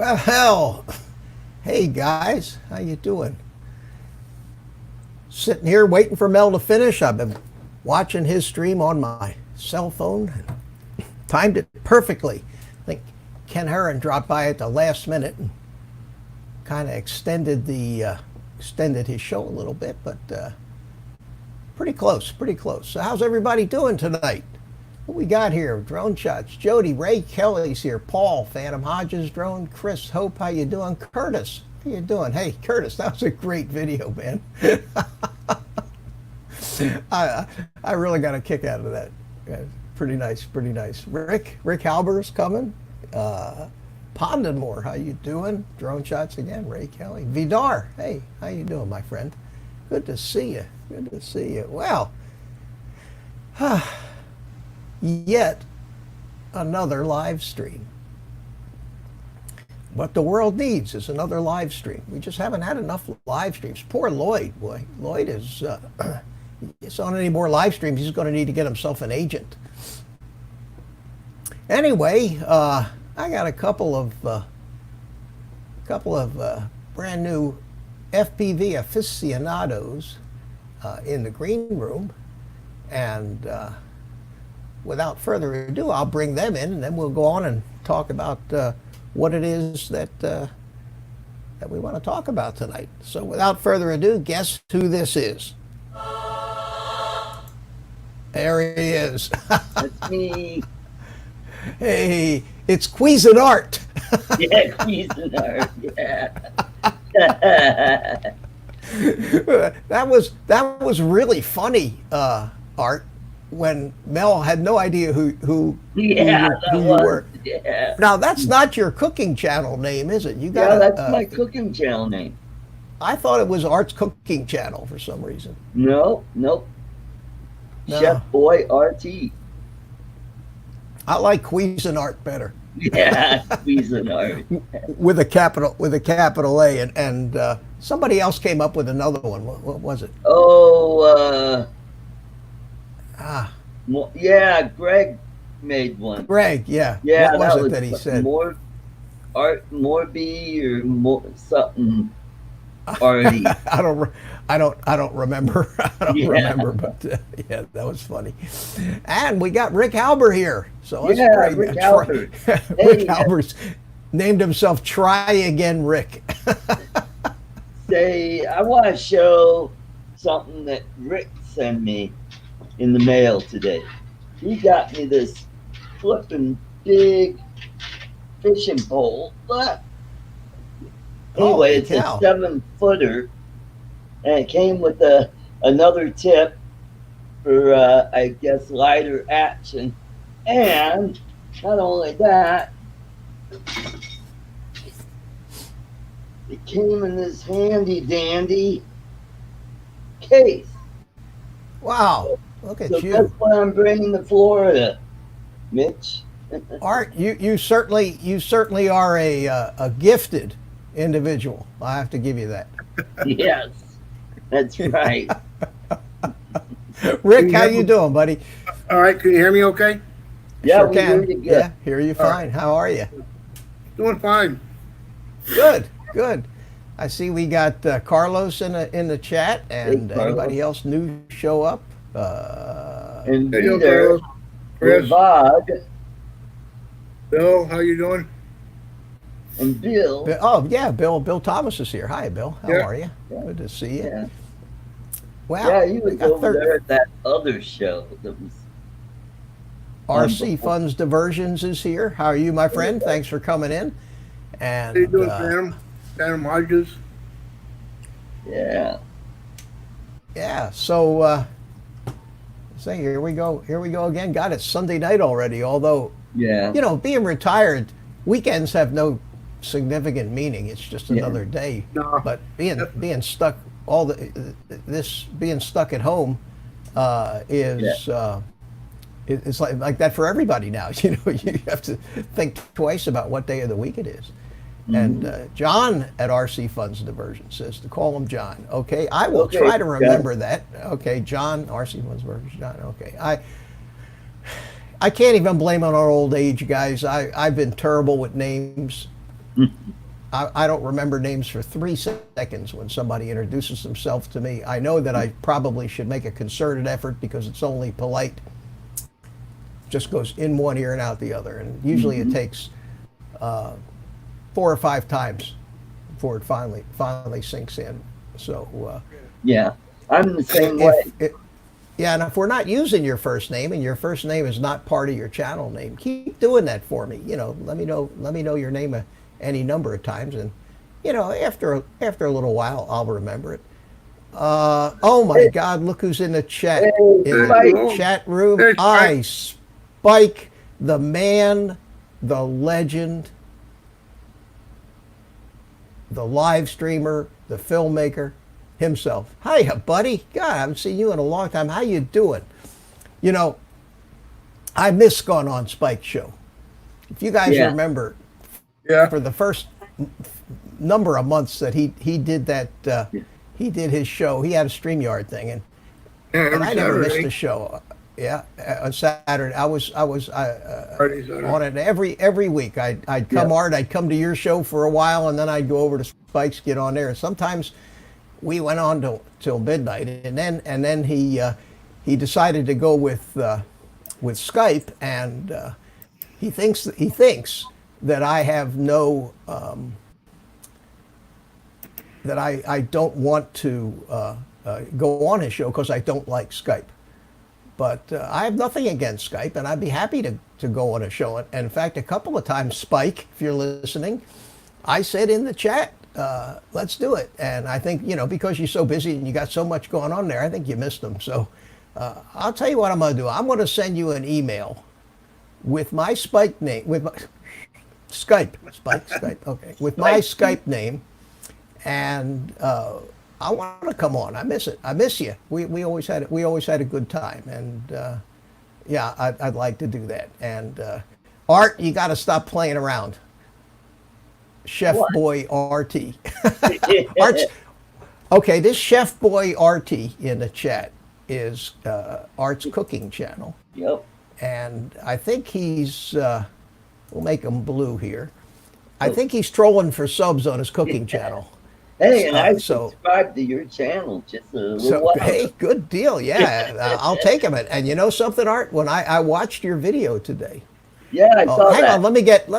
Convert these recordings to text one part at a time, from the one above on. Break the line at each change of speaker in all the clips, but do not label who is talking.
Well, hell, hey guys, how you doing? Sitting here waiting for Mel to finish. I've been watching his stream on my cell phone and timed it perfectly. I think Ken Herron dropped by at the last minute and kind of extended his show a little bit, but pretty close, pretty close. So how's everybody doing tonight? What we got here? Drone shots. Jody, Ray Kelly's here. Paul, Phantom Hodges, drone. Chris, Hope, how you doing? Curtis, how you doing? Hey, Curtis, that was a great video, man. I really got a kick out of that. Yeah, pretty nice, pretty nice. Rick Halber's coming. Pondenmore, how you doing? Drone shots again. Ray Kelly. Vidar, hey, how you doing, my friend? Good to see you. Good to see you. Well, yet another live stream. What the world needs is another live stream. We just haven't had enough live streams. Poor Lloyd, boy. Lloyd is he's on any more live streams, he's going to need to get himself an agent. Anyway, I got a couple of brand new FPV aficionados in the green room, and without further ado, I'll bring them in, and then we'll go on and talk about what it is that we want to talk about tonight. So without further ado, guess who this is? There he is.
That's me.
Hey, it's Cuisinart.
Yeah, Cuisinart. Yeah.
that was really funny, Art, when Mel had no idea who you were.
Yeah.
Now that's not your cooking channel name, is it? You got
Yeah, that's my cooking channel name.
I thought it was Art's cooking channel for some reason.
Nope.
No.
Chef Boy RT.
I like Cuisinart better.
Yeah, Cuisinart.
with a capital A, and somebody else came up with another one. What was it?
Oh, yeah, Greg made one.
Greg, yeah.
Yeah,
what was it that he said?
Morby or more something. Already.
I don't remember. I don't remember, but yeah, that was funny. And we got Rick Halber here. So let's pray.
Rick Halber.
Rick Halber's named himself Try Again Rick.
Say, I want to show something that Rick sent me in the mail today. He got me this flipping big fishing pole. But anyway, it's a 7-footer, and it came with another tip for, I guess, lighter action. And not only that, it came in this handy dandy case.
Wow, look at you.
That's what I'm bringing to Florida, Mitch.
Art, you certainly are a gifted individual. I have to give you that.
Yes, that's right.
Rick, how you doing, buddy?
All right, can you hear me okay?
Yeah,
sure
we
can.
hear you good.
Yeah, hear you fine.
Right.
How are you?
Doing fine.
Good, good. I see we got Carlos in the chat, and
Hey,
anybody else new show up?
And
How you doing,
Peter,
Carlos? Chris?
Ravad,
Bill, how you doing?
and Bill.
Oh yeah, Bill Thomas is here. Hi, Bill. How
Yeah.
are you?
Yeah.
Good to see you.
Yeah,
Wow.
yeah, he was
we got
over there at that other show that was.
RC Funds Diversions is here. How are you, my friend? Thanks for coming in. And
How you doing, Phantom Hodges?
Yeah.
yeah, so say here we go again. God, it's Sunday night already. Although
Yeah.
you know, being retired, weekends have no significant meaning. It's just another day.
No.
But being stuck being stuck at home is it's like that for everybody now. You know, you have to think twice about what day of the week it is. And John at RC Funds Diversion says to call him John. Okay, I will try to remember that. Okay, John, RC Funds Diversion, John. Okay, I can't even blame on our old age, guys. I've been terrible with names. I don't remember names for 3 seconds when somebody introduces themselves to me. I know that I probably should make a concerted effort because it's only polite. Just goes in one ear and out the other, and usually it takes 4 or 5 times before it finally sinks in. So
Yeah, I'm the same way.
yeah, and if we're not using your first name and your first name is not part of your channel name, keep doing that for me. You know, let me know your name any number of times, and you know, after a little while, I'll remember it. Oh my God! Look who's in the chat. In the chat room. Spike, the man, the legend, the live streamer, the filmmaker himself. Hiya, buddy. God, I haven't seen you in a long time. How you doing? You know, I miss going on Spike's show. If you guys remember, for the first number of months that he did that, he did his show. He had a StreamYard thing, and I never missed a show. Yeah, on Saturday I was on it every week. I'd come I'd come to your show for a while, and then I'd go over to Spike's, get on there. And sometimes we went on till midnight, and then he decided to go with Skype, and he thinks that I have no that I don't want to go on his show because I don't like Skype. But I have nothing against Skype, and I'd be happy to go on a show. And in fact, a couple of times, Spike, if you're listening, I said in the chat, let's do it. And I think, you know, because you're so busy and you got so much going on there, I think you missed them. So I'll tell you what I'm going to do. I'm going to send you an email with my Spike name, with my Skype, okay, with my Skype name, and I want to come on. I miss it. I miss you. We always had a good time, and yeah, I'd like to do that. And Art, you got to stop playing around. Chef Boy RT. Art's, okay, this Chef Boy RT in the chat is Art's cooking channel.
Yep.
And I think he's we'll make him blue here. I think he's trolling for subs on his cooking channel.
Hey, and I subscribed to your channel just a little while.
Hey, good deal. Yeah, I'll take him. And you know something, Art? When I watched your video today.
Yeah, I saw that.
Hang on, let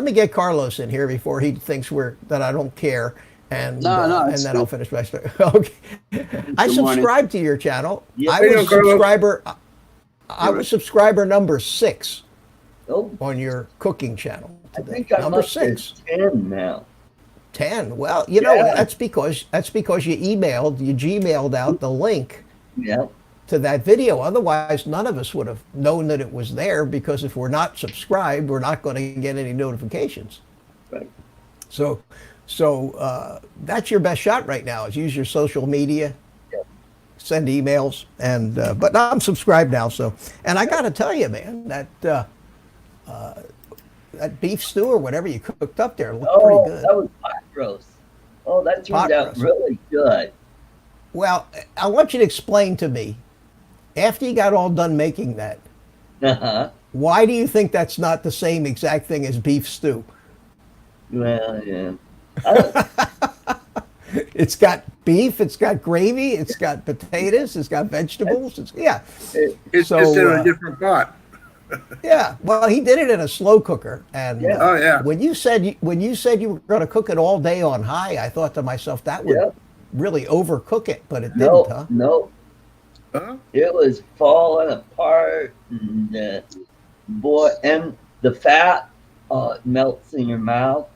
me get Carlos in here before he thinks that I don't care. And and then I'll finish my story. Okay. I subscribed to your channel.
Yeah.
I was subscriber number 6 on your cooking channel today.
I think I'm
number
up
6.
to 10 now.
10. Well, you know, that's because you Gmailed out the link to that video. Otherwise, none of us would have known that it was there, because if we're not subscribed, we're not going to get any notifications.
Right.
So that's your best shot right now, is use your social media, send emails, and but I'm subscribed now. So, and I got to tell you, man, that beef stew or whatever you cooked up there looked pretty good.
That was pot roast. Oh, that turned out really good.
Well, I want you to explain to me, after you got all done making that, why do you think that's not the same exact thing as beef stew?
Well, yeah.
It's got beef, it's got gravy, it's got potatoes, it's got vegetables. It's
just in a different pot.
Yeah, well, he did it in a slow cooker, and when you said you were going to cook it all day on high, I thought to myself that would really overcook it, but it didn't, huh?
No, it was falling apart, and and the fat melts in your mouth,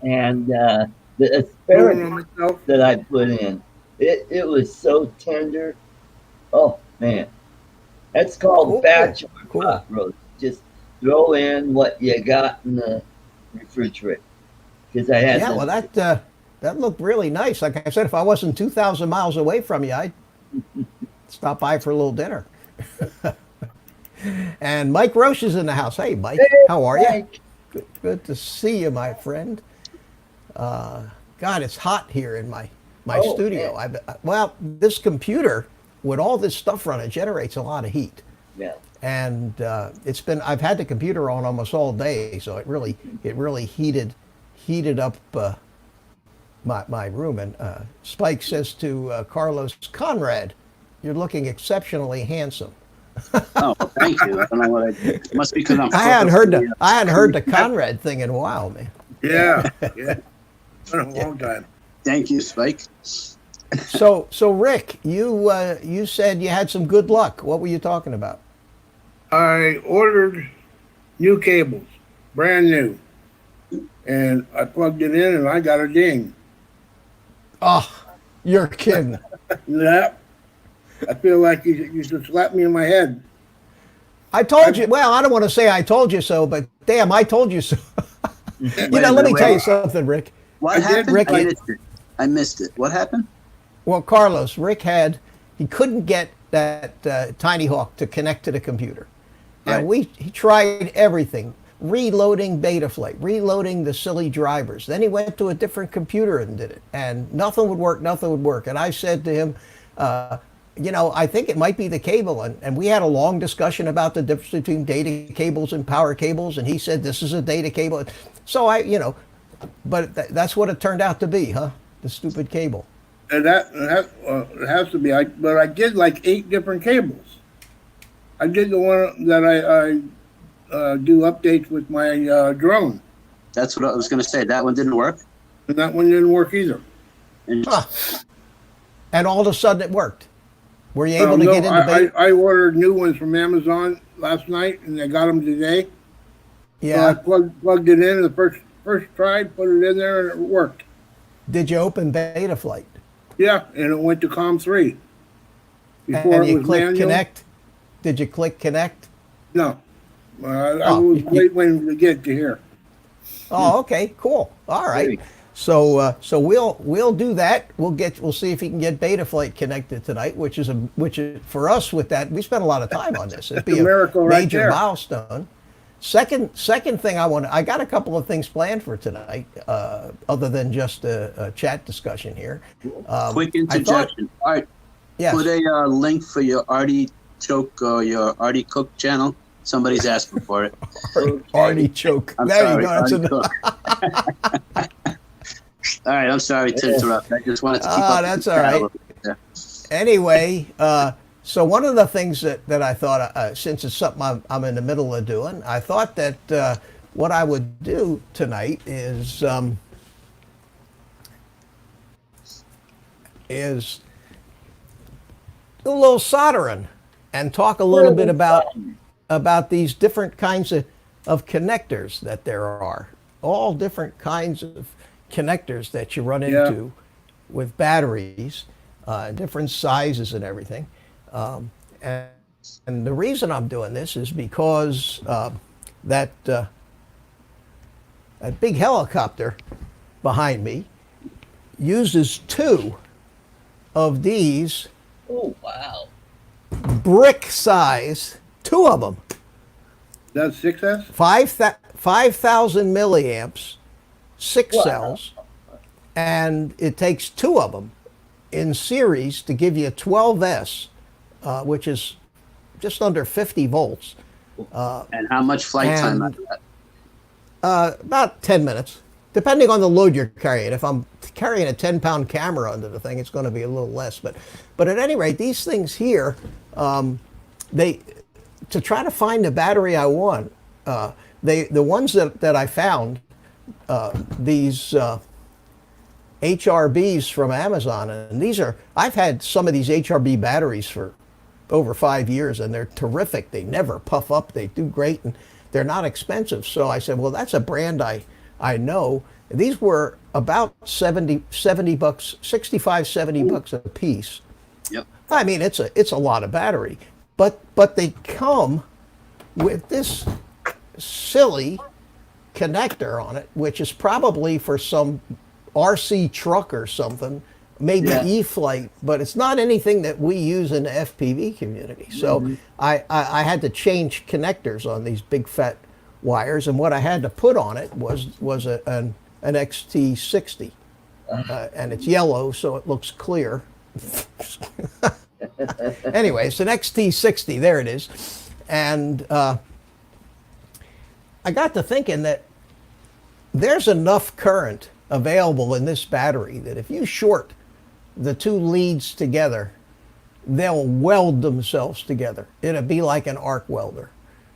and the asparagus that I put in, it was so tender. Oh man. That's called bachelor pot roast. Just throw in what you got in the refrigerator. Because I had
well, that looked really nice. Like I said, if I wasn't 2,000 miles away from you, I'd stop by for a little dinner. And Mike Roche is in the house. Hey, Mike, how are you? Good to see you, my friend. God, it's hot here in my studio. Well, this computer, with all this stuff running, it generates a lot of heat.
Yeah.
And I've had the computer on almost all day, so it really heated heated up my room, and Spike says to Carlos, Conrad, you're looking exceptionally handsome.
Oh, thank you. I don't know what it must be because I'm.
I hadn't heard the Conrad thing in a while, man.
Yeah, yeah. Been a long time.
Thank you, Spike.
So Rick, you said you had some good luck. What were you talking about?
I ordered new cables, brand new, and I plugged it in, and I got a ding.
Oh, you're kidding.
Yeah. I feel like you should slap me in my head.
I told you. Well, I don't want to say I told you so, but damn, I told you so. Let me tell you something, Rick.
What happened?
Rick,
I missed it. What happened?
Well, Carlos, Rick he couldn't get that Tynyhawk to connect to the computer. And he tried everything, reloading Betaflight, reloading the silly drivers. Then he went to a different computer and did it. And nothing would work. And I said to him, I think it might be the cable. And we had a long discussion about the difference between data cables and power cables. And he said, this is a data cable. So but that's what it turned out to be, huh? The stupid cable.
And that it has to be. But I did like 8 different cables. I did the one that I do updates with my drone.
That's what I was going to say. That one didn't work?
And that one didn't work either.
Huh. And all of a sudden it worked. Were you able to get into beta?
I ordered new ones from Amazon last night, and I got them today.
Yeah.
So I plugged it in the first try, put it in there, and it worked.
Did you open Betaflight?
Yeah, and it went to COM3.
And you clicked connect? Did you click connect?
No. I was waiting to get to here.
Oh, okay, cool. All right. So we'll do that. We'll see if he can get Betaflight connected tonight, which is for us with that. We spent a lot of time on this. It'd be a
miracle
major
right
milestone. Second thing I got a couple of things planned for tonight, other than just a chat discussion here.
Quick interjection. All right.
Yes.
Put a link for your artichoke or your artichoke channel. Somebody's asking for it.
Artichoke.
I'm
there
sorry,
you go.
All right, I'm sorry to interrupt. I just wanted to keep up.
That's all right. Anyway, so one of the things that I thought, since it's something I'm in the middle of doing, I thought that what I would do tonight is do a little soldering and talk a little bit about these different kinds of connectors that there are. All different kinds of connectors that you run into with batteries, different sizes and everything. And the reason I'm doing this is because that big helicopter behind me uses 2 of these.
Oh, wow.
Brick size, 2 of them.
That's 6S?
5,000 milliamps, 6
Wow.
cells, and it takes 2 of them in series to give you a 12S, which is just under 50 volts.
And how much flight time after that?
About 10 minutes, depending on the load you're carrying. If I'm carrying a 10-pound camera under the thing, it's going to be a little less. But at any rate, these things here, to try to find the battery I want, the ones that I found, these HRBs from Amazon, and I've had some of these HRB batteries for over 5 years, and they're terrific. They never puff up. They do great, and they're not expensive. So I said, well, that's a brand I know. These were about $70 bucks, 65, 70 bucks a piece.
Yep.
I mean, it's a lot of battery, but they come with this silly connector on it, which is probably for some RC truck or something, maybe E-Flight, but it's not anything that we use in the FPV community. So I had to change connectors on these big fat wires, and what I had to put on it was an XT60, and it's yellow, so it looks clear. Anyway, it's an XT60. There it is, and I got to thinking that there's enough current available in this battery that if you short the two leads together, they'll weld themselves together. It'll be like an arc welder.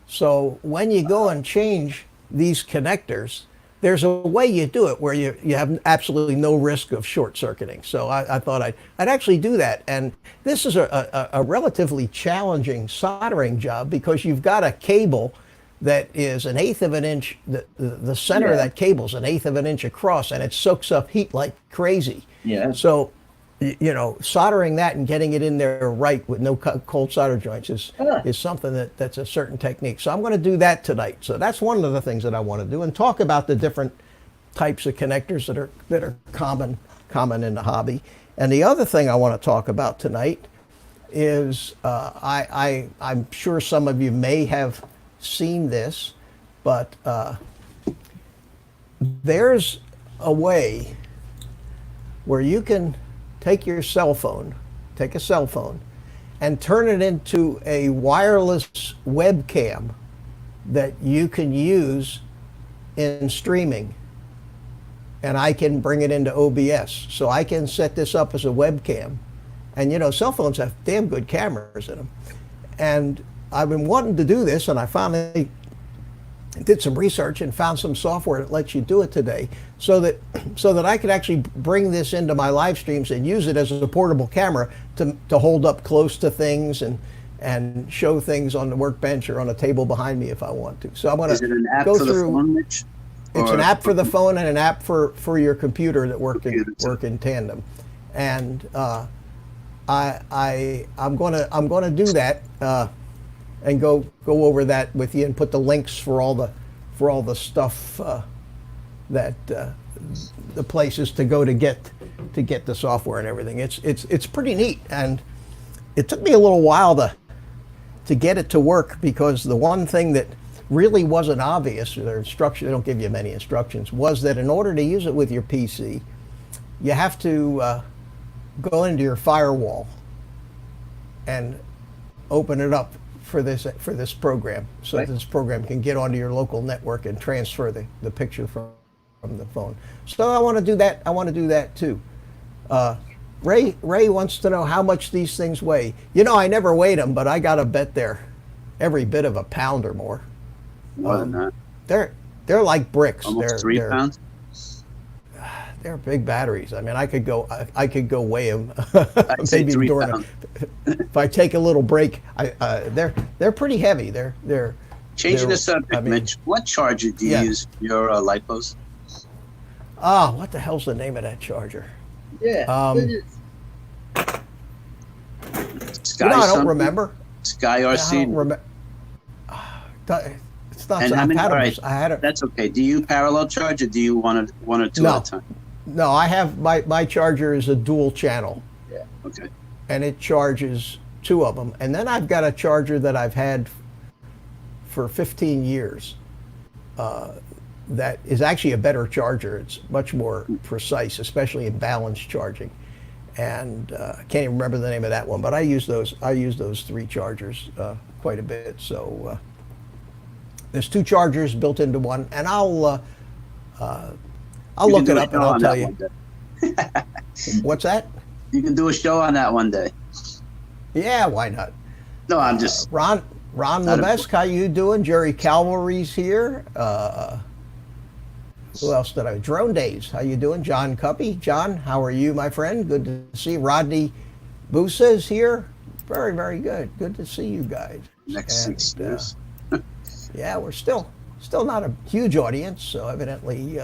So when you go and change these connectors, there's a way you do it where you have absolutely no risk of short circuiting. So I thought I'd actually do that. And this is a relatively challenging soldering job because you've got a cable that is 1/8 of an inch, the center of that cable is 1/8 of an inch across, and it soaks up heat like crazy.
Yeah.
So, you know, soldering that and getting it in there right with no cold solder joints is something that's a certain technique. So I'm going to do that tonight. So that's one of the things that I want to do, and talk about the different types of connectors that are common in the hobby. And the other thing I want to talk about tonight is I'm sure some of you may have seen this, but there's a way where you can take a cell phone, and turn it into a wireless webcam that you can use in streaming. And I can bring it into OBS. So I can set this up as a webcam. And you know, cell phones have damn good cameras in them. And I've been wanting to do this, and I finally did some research and found some software that lets you do it today, so that I could actually bring this into my live streams and use it as a portable camera to hold up close to things and show things on the workbench or on a table behind me if I want to. So I'm going to go through.
Phone, Mitch?
It's an app for the phone and an app for your computer that work in tandem, and I'm going to do that. And go over that with you and put the links for all the stuff that the places to go to get the software and everything. It's pretty neat, and it took me a little while to get it to work, because the one thing that really wasn't obvious, their instruction, they don't give you many instructions, was that in order to use it with your PC, you have to go into your firewall and open it up for this program, so
right.
This program can get onto your local network and transfer the picture from the phone. So I want to do that. I want to do that too. Ray wants to know how much these things weigh. You know, I never weighed them, but I got to bet they're every bit of a pound or more.
More than that.
They're like bricks.
Almost 3 pounds.
They're big batteries. I mean, I could go weigh them.
I'd say
Maybe
3
during
pounds.
if I take a little break, they're pretty heavy. They're
Changing the subject, Mitch. What charger do you use for your lipos?
What the hell's the name of that charger?
Yeah.
Sky
I don't
something?
remember.
Sky
I
RC.
don't remember. It's not.
And
So
how many?
I
All right,
had it.
that's okay. Do you parallel charge, or do you one or two
No.
at a time?
No, I have my charger is a dual channel,
Okay.
and it charges 2 of them. And then I've got a charger that I've had for 15 years. That is actually a better charger. It's much more precise, especially in balance charging. And I can't even remember the name of that one, but I use those 3 chargers quite a bit. So there's 2 chargers built into one, and I'll look it up and I'll tell you. What's that?
You can do a show on that one day.
Yeah, why not?
No, I'm just.
Ron Levesque, how you doing? Jerry Calvary's here. Who else did I? Drone Days, how you doing? John Cuppy. John, how are you, my friend? Good to see. Rodney Busa is here. Very, very good. Good to see you guys.
Next 6 years.
Yeah, we're still not a huge audience, so evidently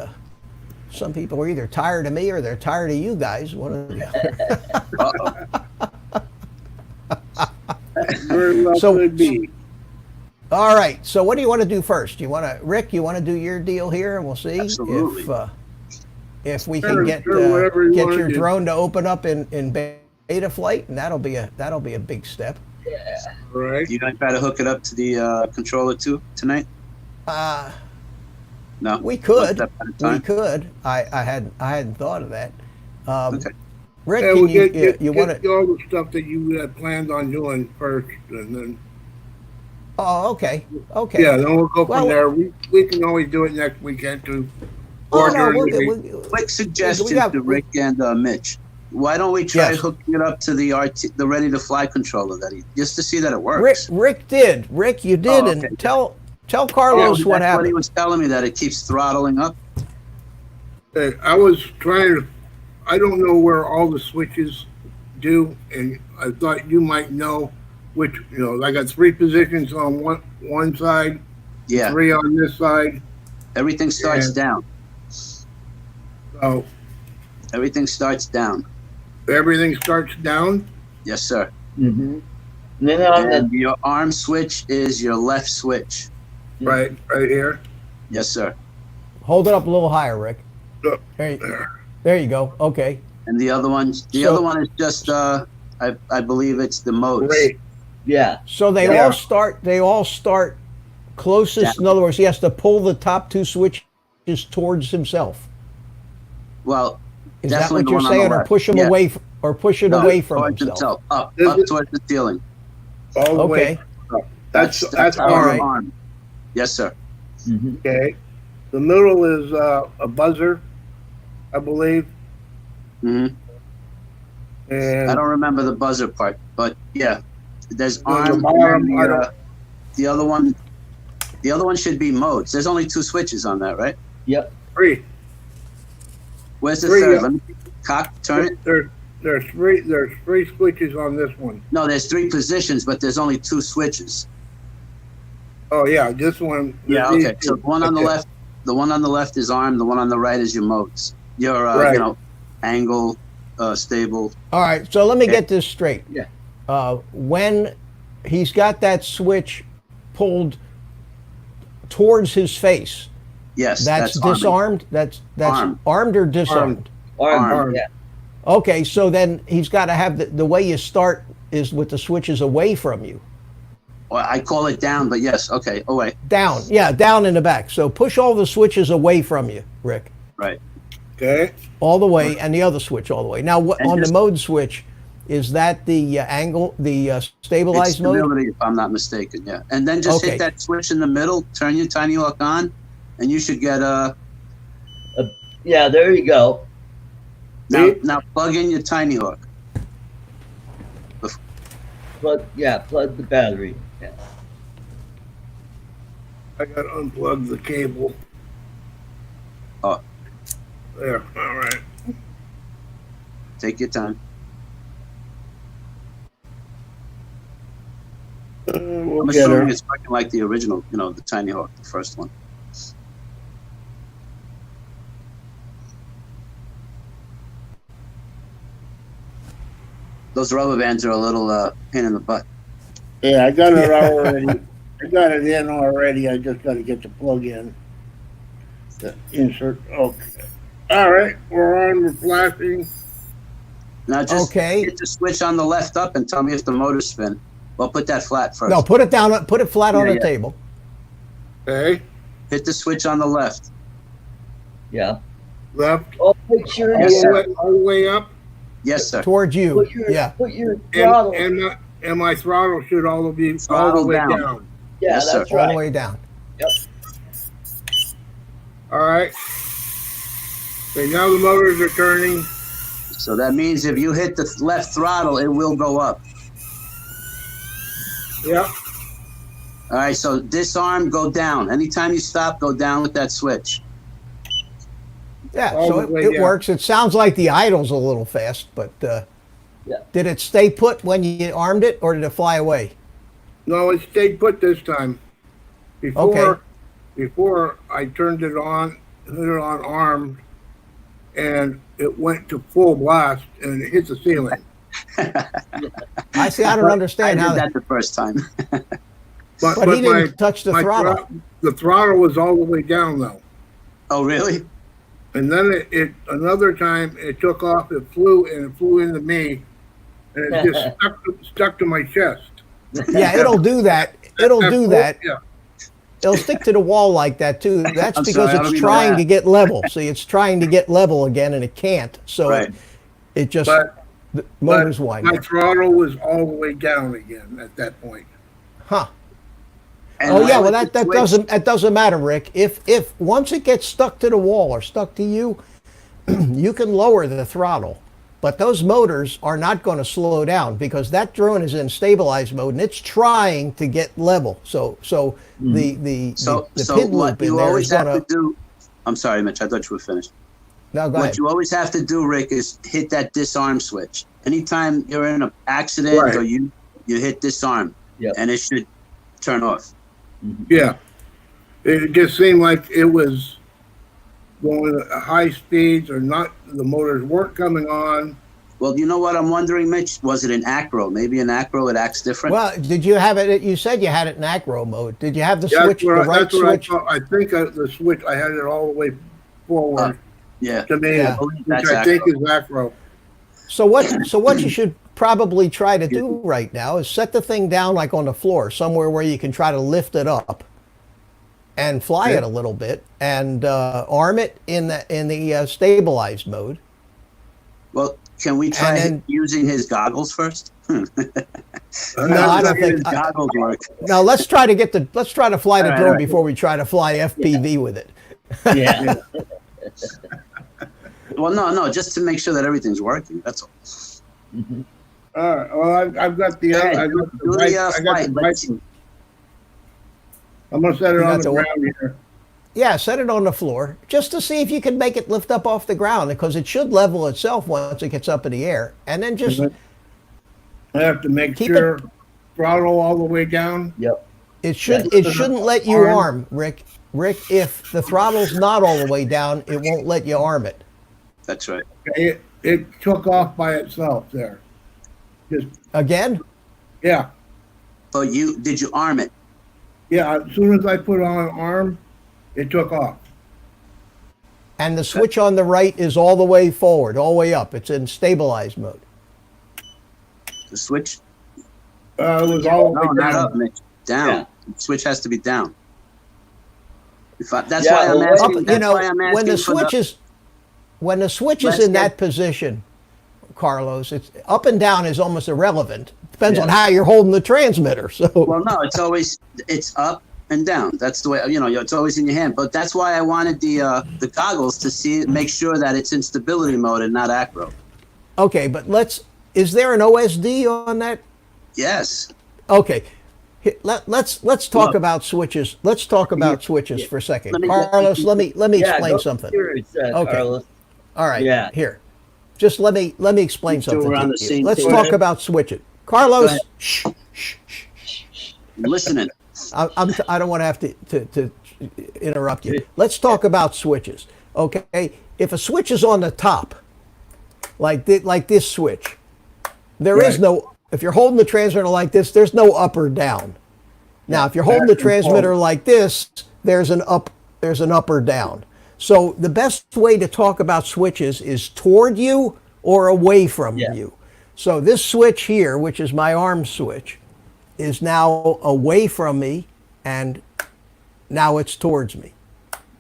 some people are either tired of me or they're tired of you guys. One of the other.
Very well could be.
All right. So what do you want to do first? Rick? You want to do your deal here, and we'll see
Absolutely.
if we can get
whatever you wanna
your
do.
drone to open up in Betaflight, and that'll be a big step.
Yeah.
Right.
You gonna try to hook it up to the controller too tonight? No.
We
One
could.
step at a time?
We could. I hadn't thought of that.
Okay.
Rick,
Yeah,
can
we'll
you
get
want to?
all the stuff that you had planned on doing first, and then
Oh, okay. Okay.
yeah, then we'll go from
Well-
there. We can always do it next weekend too.
Oh no,
during the
Quick suggestion
we got-
to Rick and Mitch. Why don't we try
Yes.
hooking it up to the ready to fly controller just to see that it works?
Rick did. Rick, you did,
Oh, okay.
and tell Carlos what
That's what he
happened.
was telling me, that it keeps throttling up.
I was trying to, I don't know where all the switches do, and I thought you might know which, I got 3 positions on one side,
Yeah,
3 on this side.
everything starts down.
So
Everything starts down.
everything starts down.
Yes, sir.
Mm-hmm. And then on
And
the
your arm switch is your left switch.
Right here.
Yes, sir.
Hold it up a little higher, Rick.
Look,
There you go. Okay.
And the other one,
So-
other one is just, I believe it's the modes.
Great.
yeah,
So they
Yeah.
all start closest. In other words, he has to pull the top 2 switches towards himself.
Well,
Is that
definitely
what
the
you're
one on the
saying, or
left.
push him
Yeah.
away, or push it
No,
away from
towards
himself?
Up
Is it-
towards the ceiling.
All the way.
Okay.
That's
our
all right.
arm. Yes, sir.
mm-hmm.
okay. The middle is a buzzer, I believe.
hmm
And
I don't remember the buzzer part, but yeah, there's
the
arm.
bottom,
and
I
then
don't-
the other one should be modes. There's only 2 switches on that, right?
Yep.
3.
Where's the
3,
third?
yeah.
Let me cock, turn it.
There's 3 switches on this one.
No, there's 3 positions, but there's only 2 switches.
Oh yeah, this one.
Yeah,
these
okay. So
two.
the one on the
Okay.
left, is arm. The one on the right is your modes. Your,
Right.
angle, stable.
All right. So let me
Okay.
get this straight.
Yeah.
When he's got that switch pulled towards his face,
Yes,
that's
arming.
disarmed. That's
Armed.
armed or disarmed.
Arm. Yeah.
Okay. So then he's got to have the way you start is with the switches away from you.
Well, I call it down, but yes, okay. Oh wait,
Down. Yeah, down in the back. So push all the switches away from you, Rick.
right.
Okay.
All the way, and the other switch all the way. Now,
And
on the
just-
mode switch, is that the angle, the
It's
stabilized mode?
stability, if I'm not mistaken. Yeah, and then just
Okay.
hit that switch in the middle. Turn your Tinyhawk on, and you should get
Yeah, there you go.
now plug in your Tinyhawk.
Plug the battery. Yeah.
I got to unplug the cable.
Oh.
There. All right.
Take your time.
We'll
I'm
get
assuming
her.
it's working like the original, the Tinyhawk, the first one. Those rubber bands are a little pain in the butt.
Yeah, I got it already. I got it in already. I just got to get the plug in. The insert. Okay. All right. We're on. We're flashing.
Now just
Okay.
hit the switch on the left up and tell me if the motor's spin. Well, put that flat first.
No, put it down. Put it flat on
Yeah,
the
yeah.
table.
Okay.
Hit the switch on the left.
Yeah.
Left.
Oh, make sure
All,
Yes,
you
the
sir.
way, all the way up.
Yes, sir.
Towards you.
put your
And,
throttle.
and my throttle should all be all the
Throttle
way
down.
down.
Yeah,
Yes, sir.
that's
All the
right.
way down.
All right. Okay. Now the motors are turning.
So that means if you hit the left throttle, it will go up.
Yep.
All right, so disarm, go down. Anytime you stop, go down with that switch.
Yeah,
All
so
the way
it
down.
works. It sounds like the idle's a little fast, but
Yeah.
did it stay put when you armed it, or did it fly away?
No, it stayed put this time. Before I turned it on, put it on armed, and it went to full blast and it hit the ceiling.
I see. I don't understand
I
how
did that the first time.
But he didn't touch the throttle.
The throttle was all the way down though.
Oh, really?
And then it another time it took off, it flew into me, and it just stuck to my chest.
Yeah, it'll do that. It'll do that.
Yeah.
It'll stick to the wall like that too. That's
I'm
because
sorry, I don't
it's
mean to
trying
laugh.
to get level. See, it's trying to get level again, and it can't. So
Right.
it just
But,
the motors
but
wind
my
up.
throttle was all the way down again at that point.
Huh.
And
Oh yeah,
with
well
the switch-
that doesn't matter, Rick. If once it gets stuck to the wall or stuck to you, you can lower the throttle. But those motors are not going to slow down because that drone is in stabilized mode and it's trying to get level. So the
So
pin
what
loop in
you
there
always
is
have
going
to do. I'm sorry, Mitch. I thought you were finished.
No, go
What
ahead.
you always have to do, Rick, is hit that disarm switch. Anytime you're in an accident
Right.
or you hit disarm,
Yep.
and it should turn off.
Yeah. It just seemed like it was going at high speeds or not, the motors weren't coming on.
Well, you know what I'm wondering, Mitch? Was it an acro? Maybe an acro, it acts different.
Well, did you have it? You said you had it in acro mode. Did you have the switch, the right
That's what
switch?
I thought. I think the switch, I had it all the way forward
Yeah.
to me,
Yeah.
which
That's
I think
acro.
is acro.
So what you should probably try to do right now is set the thing down like on the floor, somewhere where you can try to lift it up and fly it a little bit, and arm it in the stabilized mode.
Well, can we try
And then-
using his goggles first?
No, I don't
His
think.
goggles work.
Now let's try to fly the
All right,
drone
all right.
before we try to fly FPV with it.
Yeah.
Well, no, just to make sure that everything's working. That's all.
All right. Well, I've got the.
Okay,
I got
do
the.
the
Bike, I got
flight.
the bike.
Let's see.
I'm gonna set it
You
on
got
the
the what?
ground here.
Yeah, set it on the floor just to see if you can make it lift up off the ground, because it should level itself once it gets up in the air, and then just
I have to make
Keep
sure throttle all the way down.
Yep.
it shouldn't let you arm, Rick. Rick, if the throttle's not all the way down, it won't let you arm it.
That's right.
Okay, it took off by itself there. Just
Again?
yeah,
Oh, did you arm it?
yeah. As soon as I put on arm, it took off.
And the switch on the right is all the way forward, all the way up. It's in stabilized mode.
The switch?
It was all the
No,
way
not up,
down.
Mitch. Down.
Yeah.
The switch has to be down. That's
Yeah,
why I'm
well,
asking.
You
That's
know,
why I'm asking
when the
for
switch is
Let's
in
get-
that position, Carlos, it's up and down is almost irrelevant. Depends on how you're holding the transmitter. So
Well, no, it's up and down. That's the way, it's always in your hand. But that's why I wanted the goggles to make sure that it's in stability mode and not acro.
okay, but is there an OSD on that?
Yes.
Okay. Let's talk
Look.
about switches. Let's talk about switches for a second.
Let me-
Carlos, let me
Yeah,
explain
go
something.
curious,
Okay.
Carlos.
All right.
Yeah.
Here. Just let me explain
So
something
we're on
to
the
you.
same
Let's
page.
talk about switches. Carlos,
ahead.
shh.
I'm listening.
I don't want to have to interrupt you. Let's talk about switches. Okay? If a switch is on the top, like this switch, there is
Right.
no, if you're holding the transmitter like this, there's no up or down. Now, if you're holding the
Back and
transmitter
forth.
like this, there's an up or down. So the best way to talk about switches is toward you or away from
Yeah.
you. So this switch here, which is my arm switch, is now away from me, and now it's towards me.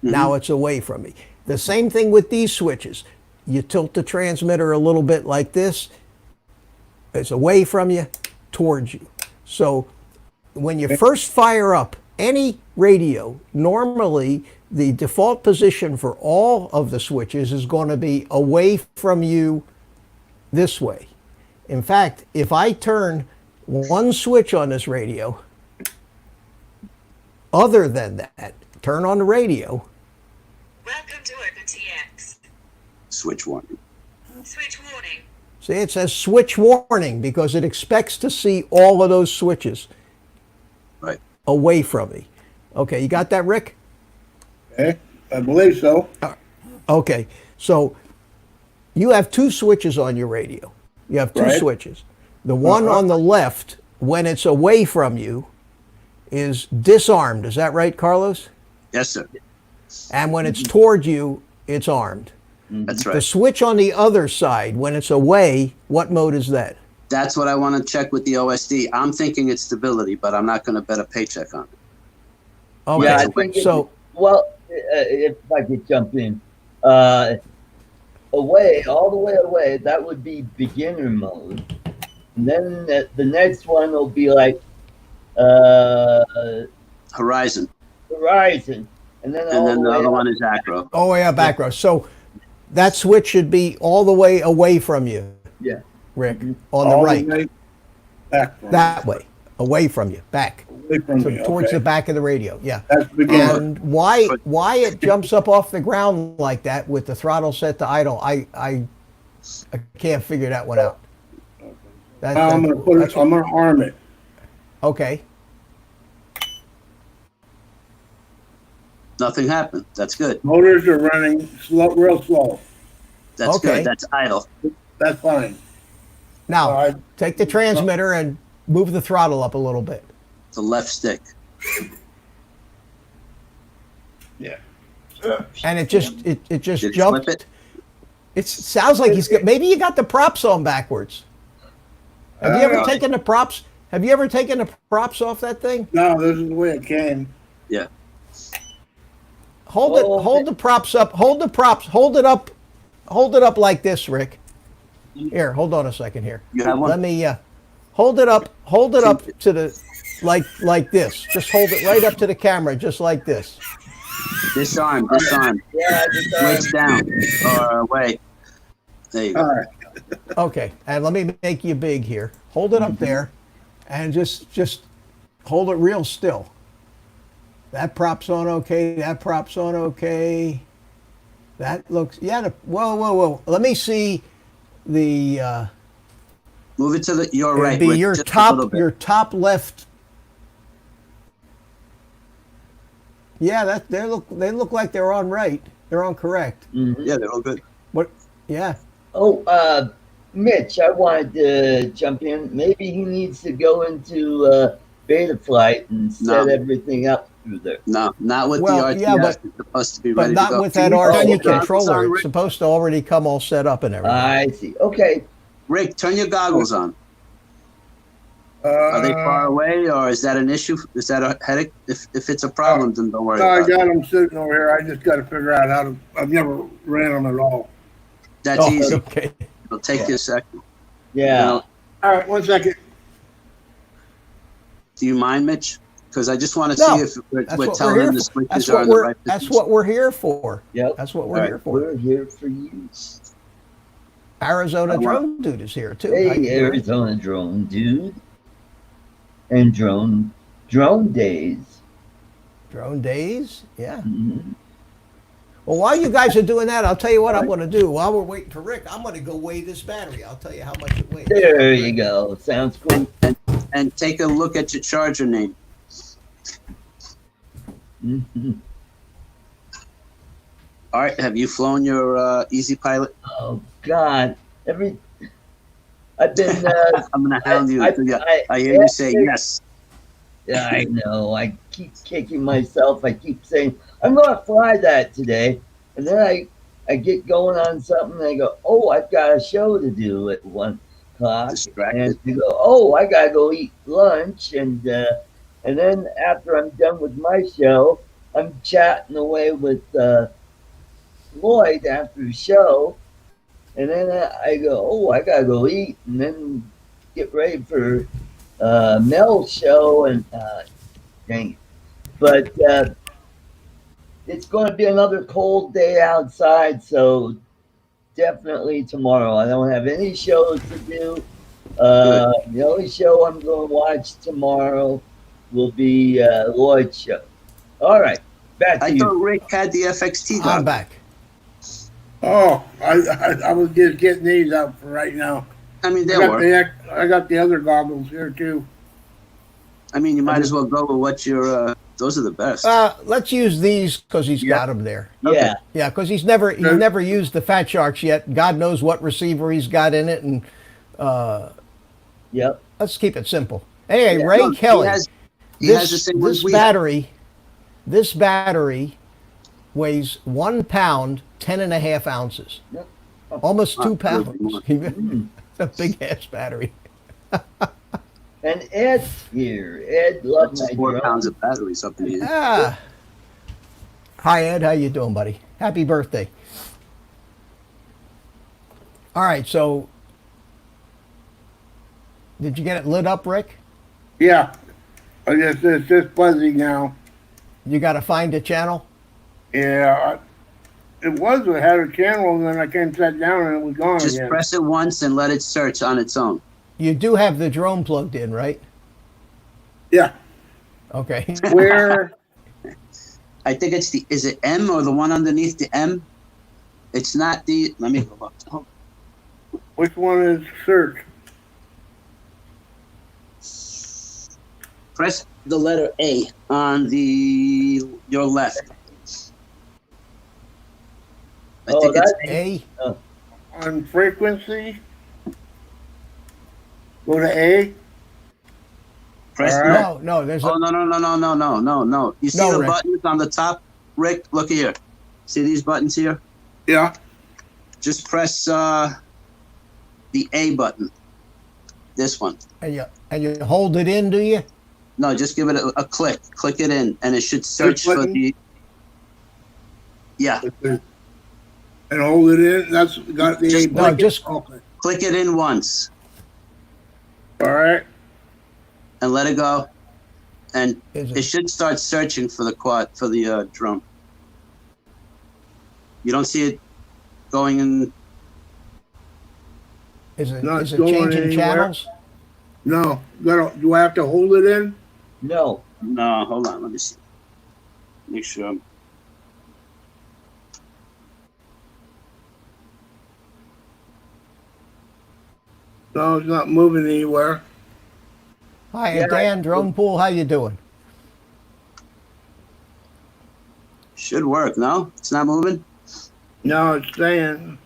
Now it's away from me. The same thing with these switches. You tilt the transmitter a little bit like this, it's away from you, towards you. So when you first fire up any radio, normally the default position for all of the switches is going to be away from you this way. In fact, if I turn one switch on this radio, other than that, turn on the radio,
Welcome to OpenTX.
Switch warning.
Switch warning.
see, it says switch warning because it expects to see all of those switches
Right.
away from me. Okay, you got that, Rick?
Okay, I believe so.
Okay, so you have two switches on your radio. You have two
Right.
switches. The one on the left, when it's away from you, is disarmed. Is that right, Carlos?
Yes, sir.
And when it's toward you, it's armed.
That's
The
right.
switch on the other side, when it's away, what mode is that?
That's what I want to check with the OSD. I'm thinking it's stability, but I'm not going to bet a paycheck on it.
Okay,
Yeah, I think
so
well, if I could jump in, away, all the way away, that would be beginner mode. And then the next one will be like
Horizon.
Horizon, and then all
And then
the
the
way
other
up.
one is acro.
Oh yeah, back row. So that switch should be all the way away from you,
Yeah.
Rick,
Mhm.
on the
All
right.
way back from
That way, away from you, back.
away from
So
me.
towards
Okay.
the back of the radio, yeah.
That's the beginning.
And why it jumps up off the ground like that with the throttle set to idle, I can't figure that one out.
I'm gonna put
that's
it. I'm gonna arm it.
okay.
Nothing happened. That's good.
Motors are running slow, real slow.
That's
Okay.
good. That's idle.
That's fine.
Now
All right.
take the transmitter and move the throttle up a little bit.
The left stick.
Yeah.
And it just
Did it
jumped.
flip it?
It sounds like he's got. Maybe you got the props on backwards. Have you ever taken the props? Have you ever taken the props off that thing?
No, this is the way it came.
Yeah.
Hold it.
Oh,
Hold the props up. Hold the props. Hold it up. Hold it up like this, Rick. Here, hold on a second here.
You have one?
Let me hold it up. Hold it up to the like this. Just hold it right up to the camera, just like this.
Disarm.
Yeah,
Switch down or away. There you go.
All right.
Okay, and let me make you big here. Hold it up there, and just hold it real still. That prop's on okay. That prop's on okay. That looks whoa. Let me see the
Move it to the your
it'd
right.
be
Rick,
your
just a little bit.
top left. Yeah, they look like they're on right. They're on correct.
Yeah, they're all good.
What? Yeah.
Oh, Mitch, I wanted to jump in. Maybe he needs to go into Betaflight and set
No.
everything up through there.
No, not with
Well,
the RTS.
yeah, but-
It's supposed to be
But
ready
not
to go.
with
Can
that
you turn
RT
your goggles
controller.
on,
It's
Rick?
supposed to already come all set up and everything.
I see. Okay.
Rick, turn your goggles on. Are they far away, or is that an issue? Is that a headache? If it's a problem, then don't worry
No, I
about it.
got them sitting over here. I just got to figure out how to. I've never ran them at all.
That's
Oh,
easy.
okay.
It'll take you a second.
Yeah.
All right, 1 second.
Do you mind, Mitch? Because I just want to
No,
see if we're
That's what
telling
we're
him
here
the
for.
switches are in the right
That's
position.
what we're here for.
Yep.
That's what we're
All right.
here for.
We're here for you.
Arizona
I want-
Drone Dude is here too. How you
Hey,
doing?
Arizona drone dude. And drone days.
Drone Days. Yeah.
Mhm.
Well, while you guys are doing that, I'll tell you what I'm going to do. While we're waiting for Rick, I'm going to go weigh this battery. I'll tell you how much it weighs.
There you go. Sounds cool.
And take a look at your charger name.
Mhm.
All right. Have you flown your Easy Pilot?
Oh God! I've been.
I'm gonna hound you.
I-
until
I-
I hear you say yes.
Yeah, I know. I keep kicking myself. I keep saying I'm gonna fly that today, and then I get going on something. And I go, oh, I've got a show to do at 1:00,
Distracted.
and you go, oh, I gotta go eat lunch, and then after I'm done with my show, I'm chatting away with Lloyd after the show, and then I go, oh, I gotta go eat, and then get ready for Mel's show, and dang it. But it's going to be another cold day outside, so definitely tomorrow. I don't have any shows to do. The only show I'm going to watch tomorrow will be Lloyd's show. All right, back to
I
you.
thought Rick had the FXT
I'm
goggles.
back.
Oh, I was just getting these out for right now.
I mean,
I
they'll
got,
work.
I got the other goggles here too.
I mean, you might as well go with what your. Those are the best.
Let's use these because he's got them there.
Yeah.
Yeah, because he's never used the Fat Sharks yet. God knows what receiver he's got in it, and
Yep.
let's keep it simple. Anyway,
Yeah,
Ray
Look,
Kelly.
He has the same ones we have.
This battery weighs 1 pound, 10.5 ounces.
Yep.
Almost 2
Wow,
pounds.
Mm.
It's a big ass battery.
And Ed's here. Ed loves
That's
my
4
drone.
pounds of batteries up in the air.
Ah. Hi Ed, how you doing, buddy? Happy birthday. All right, so did you get it lit up, Rick?
Yeah, it's just fuzzy now.
You got to find a channel.
Yeah, it had a channel, and then I came sat down and it was gone
Just
again.
press it once and let it search on its own.
You do have the drone plugged in, right?
Yeah.
Okay.
Where?
I think it's is it M or the one underneath the M? It's not the, let me go up. Oh,
Which one is search?
press the letter A on your left. I
Oh,
think it's
that's
A.
On frequency? Go to A?
press
All
no.
right.
No, there's
Oh,
a.
no. You see
No,
the
Rick.
buttons on the top? Rick, look here. See these buttons here?
Yeah.
Just press the A button. This one.
And you hold it in, do you?
No, just give it a click. Click it in, and it should search for
button?
the. Yeah,
And hold it in. That's got the
Just
A
No,
button.
just
Okay.
click it in once
All right.
and let it go, and
is
it
it,
should start searching for the drone. You don't see it going in.
Not
is it
going
changing
anywhere.
channels?
No. Do I have to hold it in?
no.
No, hold on. Let me see. Make sure.
No, it's not moving anywhere.
Hi,
Yeah,
Dan, Drone Pool. How you doing?
Should work. No, it's not moving.
No, it's saying.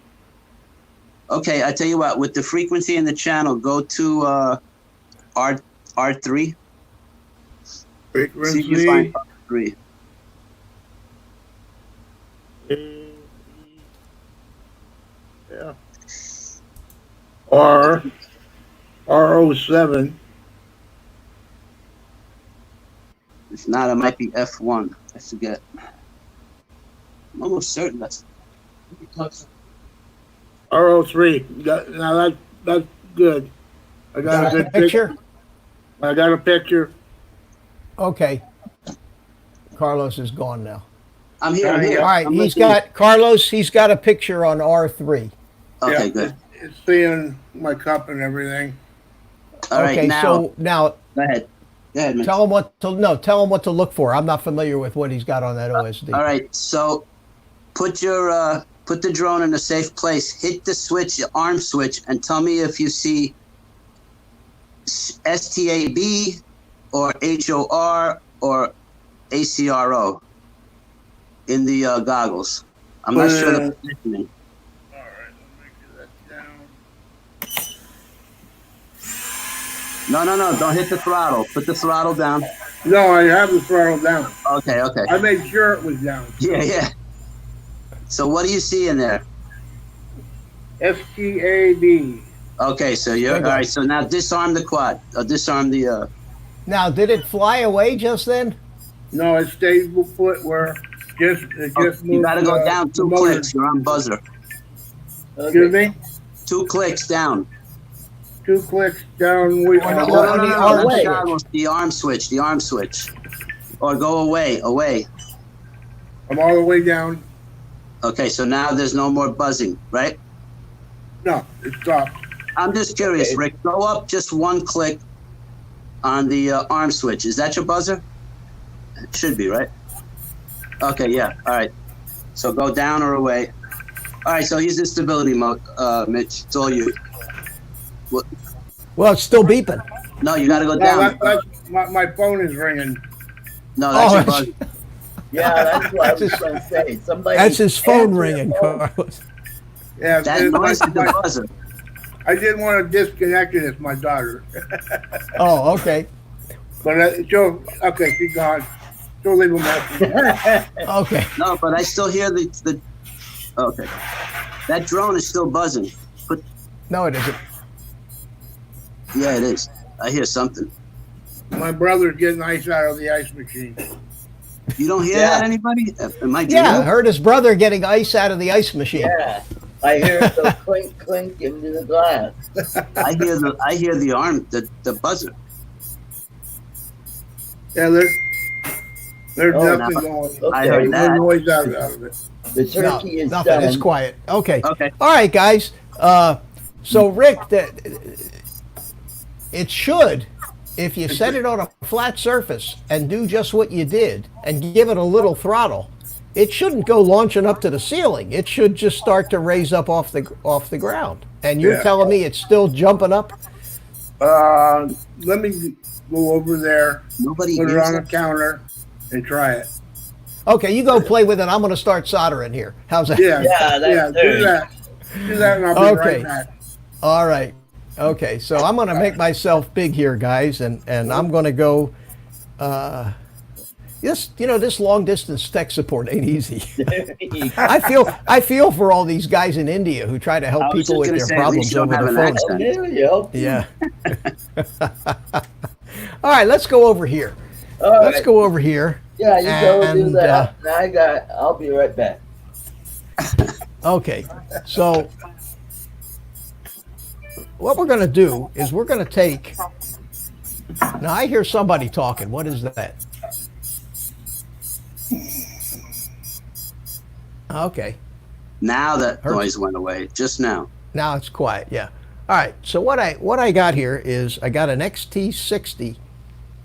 Okay, I tell you what. With the frequency and the channel, go to R3. See if you find
Frequency.
R3.
Yeah. R07.
If not, it might be F1. I forget. I'm almost certain that's.
R03. Now that's good. I got a
Got a
good
picture?
I got a picture.
Okay. Carlos is gone now.
I'm here. I'm
All
here.
All right,
I'm
he's
listening.
got Carlos. He's got a picture on R3.
Okay,
Yeah,
good.
It's seeing my cup and everything.
All right,
Okay,
now
so now
go ahead. Go ahead, Mitch.
tell him what to look for. I'm not familiar with what he's got on that OSD.
All right, so put the drone in a safe place. Hit the switch, the arm switch, and tell me if you see STAB or HOR or ACRO in the goggles. I'm not sure the positioning.
All right, let me get that down.
No, don't hit the throttle. Put the throttle down.
No, I have the throttle down.
Okay.
I made sure it was down.
Yeah. So what do you see in there?
STAB.
Okay, so you're all right. So now disarm the quad. Disarm the.
Now, did it fly away just then?
No, it stayed put where it just moved.
You got to go down
the
2
motor.
clicks. You're on buzzer.
Excuse me?
2 clicks down.
2 clicks down. We,
On the
No,
arm
not
switch.
the goggles, the arm switch. Or go away.
I'm all the way down.
Okay, so now there's no more buzzing, right?
No, it stopped.
I'm just curious,
Okay.
Rick. Go up just 1 click on the arm switch. Is that your buzzer? It should be, right? Okay, yeah. All right. So go down or away. All right, so he's in stability mode, Mitch. It's all you.
Well, it's still beeping.
No, you got to go
No,
down.
my phone is ringing.
No, that's
Oh,
your buzzer.
Yeah, that's what I was going to say. Somebody
That's his phone
answer the
ringing,
phone.
Carlos.
Yeah,
That noise is the buzzer.
I didn't want to disconnect it. It's my daughter.
Oh, okay.
But okay, she's gone. She'll leave a message.
Okay.
No, but I still hear the. Okay. That drone is still buzzing.
No, it isn't.
Yeah, it is. I hear something.
My brother's getting ice out of the ice machine.
You don't hear
Yeah.
that, anybody? Am I
Yeah, I
dreaming?
heard his brother getting ice out of the ice machine.
Yeah, I hear it go clink, clink into the glass.
I hear the arm, the buzzer.
Yeah, There's
Oh,
nothing
no.
going.
I
Okay.
heard
No
that.
noise out of it.
The
No,
turkey is
nothing.
done.
It's quiet. Okay.
Okay.
All right, guys. So Rick, it should, if you set it on a flat surface and do just what you did and give it a little throttle, it shouldn't go launching up to the ceiling. It should just start to raise up off the ground. And you're
Yeah.
telling me it's still jumping up?
Let me go over there,
Nobody
put it
hears
on the
us?
counter, and try it.
Okay, you go play with it. I'm going to start soldering here. How's that?
Yeah,
Yeah, that's
do
good.
that. Do that, and I'll be
Okay.
right back.
All right. Okay, so I'm going to make myself big here, guys, and I'm going to go. This long distance tech support ain't easy. I feel for all these guys in India who try to help
I was
people
just
with
gonna
their
say, at least
problems
you don't
over
have
the
an
phone.
accent.
Yeah.
Yeah. All right, let's go over here.
All
Let's
right.
go over here.
Yeah, you go do
And,
that. And I'll be right back.
Okay, so what we're going to do is we're going to take. Now I hear somebody talking. What is that? Okay.
Now that
Heard
noise went away. Just now.
Now it's quiet, yeah. All right, so what I got here is I got an XT60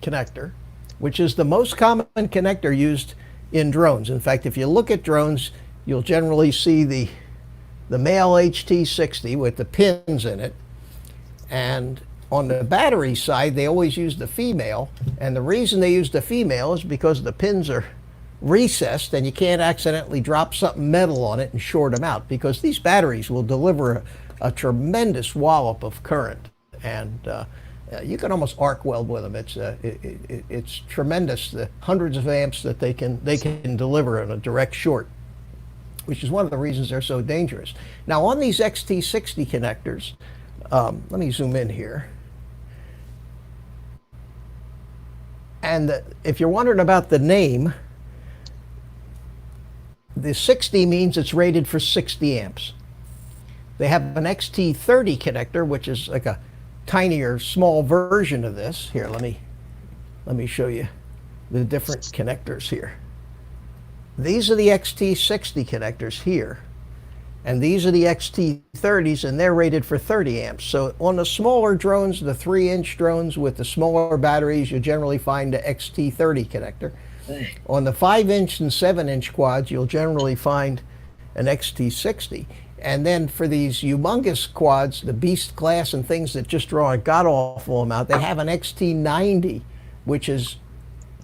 connector, which is the most common connector used in drones. In fact, if you look at drones, you'll generally see the male HT60 with the pins in it. And on the battery side, they always use the female. And the reason they use the female is because the pins are recessed and you can't accidentally drop something metal on it and short them out, because these batteries will deliver a tremendous wallop of current, and you can almost arc weld with them. It's tremendous, the hundreds of amps that they can deliver in a direct short, which is one of the reasons they're so dangerous. Now on these XT60 connectors, let me zoom in here. And if you're wondering about the name, the 60 means it's rated for 60 amps. They have an XT30 connector, which is like a tinier, small version of this. Here, let me show you the different connectors here. These are the XT60 connectors here, and these are the XT30s, and they're rated for 30 amps. So on the smaller drones, the 3-inch drones with the smaller batteries, you generally find the XT30 connector. On the 5-inch and 7-inch quads, you'll generally find an XT60. And then for these humongous quads, the Beast class and things that just draw a god-awful amount, they have an XT90, which is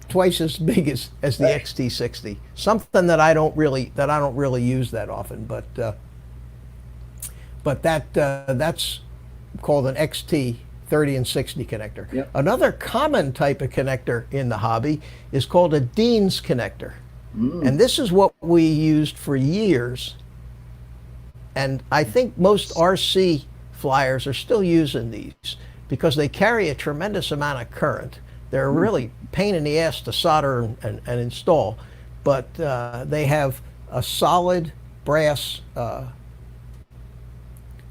twice as big as the XT60. Something that I don't really use that often, but that's called an XT 30 and 60 connector.
Yep.
Another common type of connector in the hobby is called a Dean's connector. And this is what we used for years. And I think most RC flyers are still using these because they carry a tremendous amount of current. They're really pain in the ass to solder and install, but they have a solid brass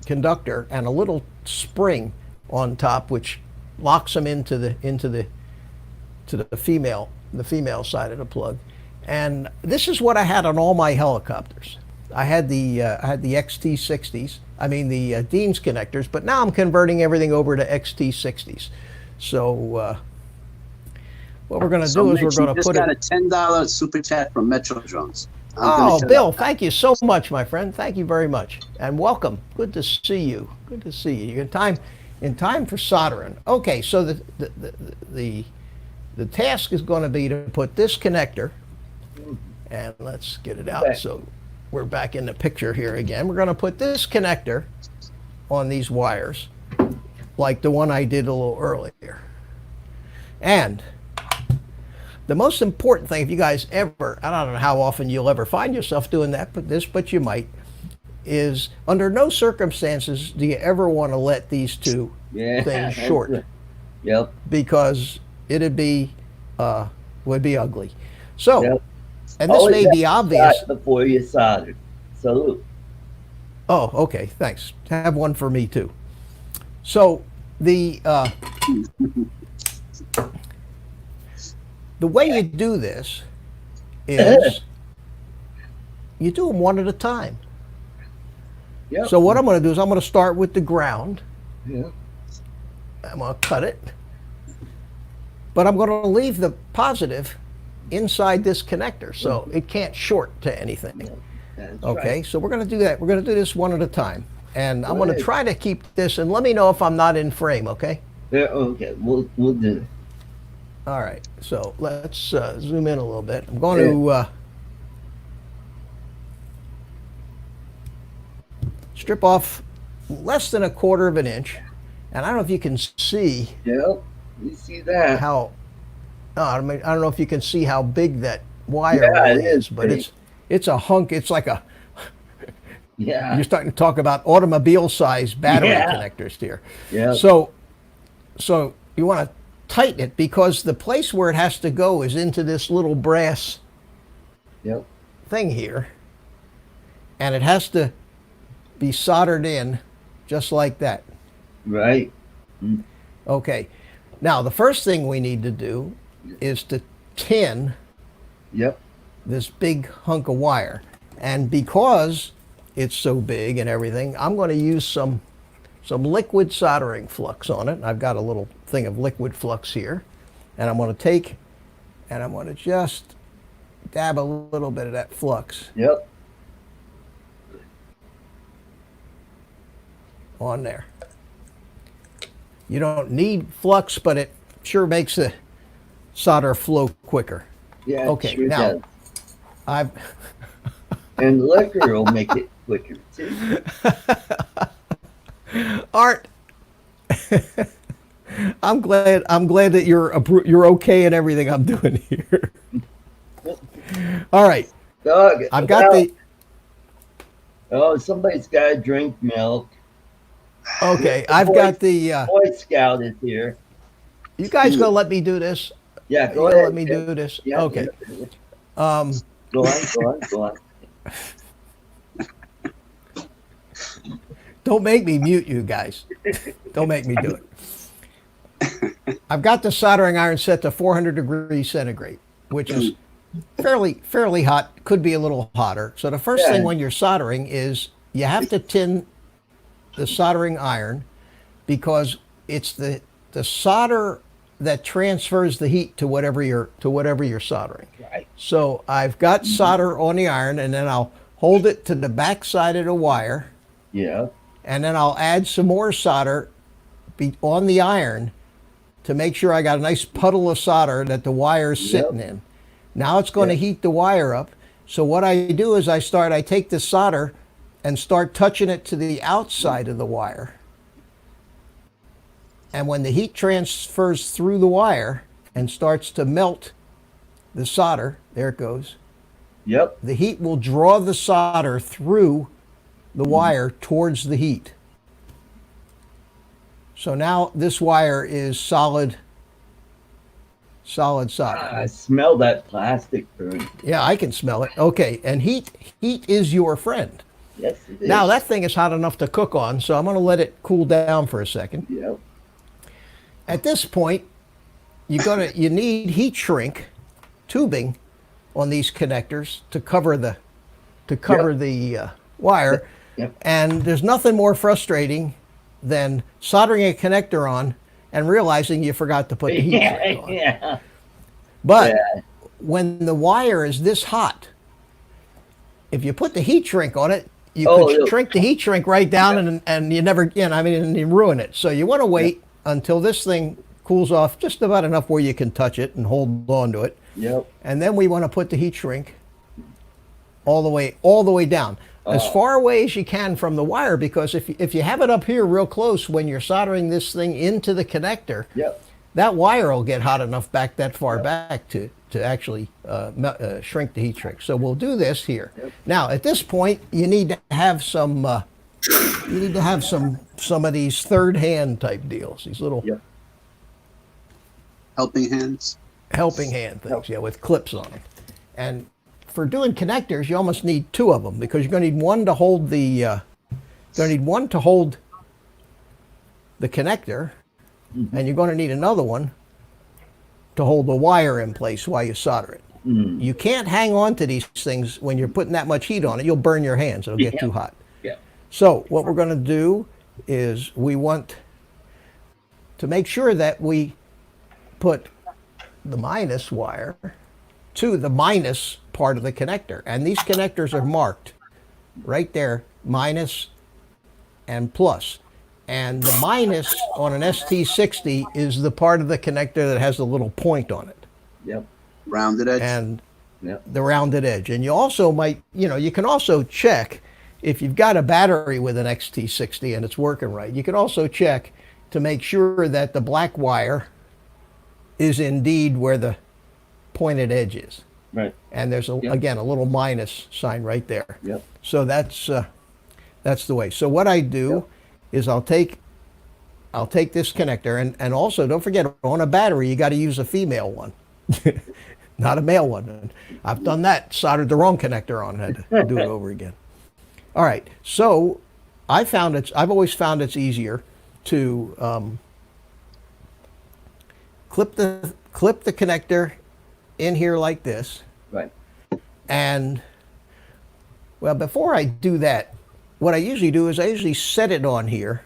conductor and a little spring on top, which locks them into the female side of the plug. And this is what I had on all my helicopters. I had the XT60s, I mean the Dean's connectors, but now I'm converting everything over to XT60s. So what we're going to do is we're going to put
got
it.
a $10 super chat from Metro Drones.
Oh, Bill, thank you so much, my friend. Thank you very much, and welcome. Good to see you. Good to see you. You're in time for soldering. Okay, so the task is going to be to put this connector, and let's get it out.
Okay.
So we're back in the picture here again. We're going to put this connector on these wires, like the one I did a little earlier. And the most important thing, if you guys ever, I don't know how often you'll ever find yourself doing that, but you might, is under no circumstances do you ever want to let these two things short,
Yep.
because it'd be would be ugly. So,
Yep.
and this
Always
may be
have
obvious.
shot before you solder. Salute.
Oh, okay, thanks. Have one for me too. So the way you do this is you do them one at a time.
Yep.
So what I'm going to do is I'm going to start with the ground.
Yeah.
I'm going to cut it. But I'm going to leave the positive inside this connector so it can't short to anything.
That's
Okay,
right.
so we're going to do that. We're going to do this one at a time. And I'm going to
Good.
try to keep this, and let me know if I'm not in frame, okay?
Yeah, okay, we'll do it.
All right, so let's zoom in a little bit. I'm going to strip off less than 1/4 of an inch. And I don't know if you can see
Yep, you see that.
how, I don't know if you can see how big that wire
Yeah, it
really
is
is, but
big.
it's a hunk. It's like
Yeah.
you're starting to talk about automobile-sized battery
Yeah.
connectors here.
Yeah.
So you want to tighten it because the place where it has to go is into this little brass
Yep.
thing here, and it has to be soldered in just like that.
Right.
Okay. Now the first thing we need to do is to tin
Yep.
this big hunk of wire, and because it's so big and everything, I'm going to use some liquid soldering flux on it. I've got a little thing of liquid flux here, and I'm going to take and I'm going to just dab a little bit of that flux
Yep.
on there. You don't need flux, but it sure makes the solder flow quicker.
Yeah.
Okay,
Sure
now-
does.
I've
And liquor will make it quicker too.
Art, I'm glad that you're okay in everything I'm doing here. All right,
Dog.
I've got
well,
the.
Oh, somebody's got to drink milk.
Okay, I've got the.
Boy Scout is here.
You guys gonna let me do this?
Yeah,
You
go
gonna
ahead.
let me
yeah.
do this?
Yeah,
Okay.
yeah.
Um,
Go on, go on, go on.
don't make me mute you guys. Don't make me do it. I've got the soldering iron set to 400 degrees centigrade, which is fairly hot. Could be a little hotter. So the first thing
Yeah.
when you're soldering is you have to tin the soldering iron because it's the solder that transfers the heat to whatever you're soldering.
Right.
So I've got solder on the iron, and then I'll hold it to the back side of the wire,
Yeah.
and then I'll add some more solder on the iron to make sure I got a nice puddle of solder that the wire's sitting in. Now it's going to heat the wire up. So what I do is I take the solder and start touching it to the outside of the wire. And when the heat transfers through the wire and starts to melt the solder, there it goes,
Yep.
the heat will draw the solder through the wire towards the heat. So now this wire is solid solder.
I smell that plastic burn.
Yeah, I can smell it. Okay, and heat is your friend.
Yes, it is.
Now that thing is hot enough to cook on, so I'm going to let it cool down for a second.
Yep.
At this point, you need heat shrink tubing on these connectors to cover the wire.
Yep.
And there's nothing more frustrating than soldering a connector on and realizing you forgot to put the heat shrink on.
Yeah.
But
Yeah.
when the wire is this hot, if you put the heat shrink on it, you
Oh,
could
it'll-
shrink the heat shrink right down and you never, and you ruin it. So you want to wait until this thing cools off just about enough where you can touch it and hold on to it.
Yep.
And then we want to put the heat shrink all the way down. As far away as you can from the wire, because if you have it up here real close when you're soldering this thing into the connector,
Yep.
that wire will get hot enough back that far back to actually shrink the heat shrink. So we'll do this here.
Yep.
Now at this point, you need to have some some of these third hand type deals. These little
Yep.
Helping hands.
helping hand things, with clips on it. And for doing connectors, you almost need two of them because you're going to need one to hold the connector, and you're going to need another one to hold the wire in place while you solder it.
Mm.
You can't hang on to these things when you're putting that much heat on it. You'll burn your hands. It'll get
Yeah.
too hot.
Yeah.
So what we're going to do is we want to make sure that we put the minus wire to the minus part of the connector. And these connectors are marked right there, minus and plus. And the minus on an ST60 is the part of the connector that has a little point on it.
Yep.
Rounded edge.
And
Yep.
the rounded edge. And you also might, you can also check if you've got a battery with an XT60 and it's working right. You can also check to make sure that the black wire is indeed where the pointed edge is.
Right.
And there's,
Yep.
again, a little minus sign right there.
Yep.
So that's the way. So what I do is I'll take this connector, and also don't forget, on a battery you got to use a female one, not a male one. And I've done that, soldered the wrong connector on, had to do it over again. All right, so I've always found it's easier to clip the connector in here like this.
Right.
And well, before I do that, what I usually do is I usually set it on here,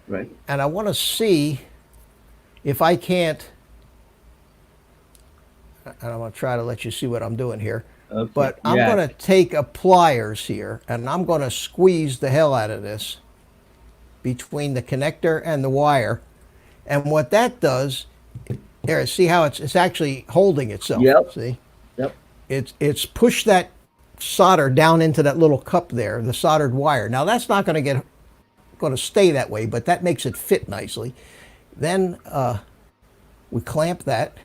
Right.
and I want to see if I can't, and I'm going to try to let you see what I'm doing here,
Okay.
but I'm
Yeah.
going to take a pliers here, and I'm going to squeeze the hell out of this between the connector and the wire. And what that does, there, see how it's actually holding itself.
Yep.
See?
Yep.
It's pushed that solder down into that little cup there, the soldered wire. Now that's not going to stay that way, but that makes it fit nicely. Then we clamp that.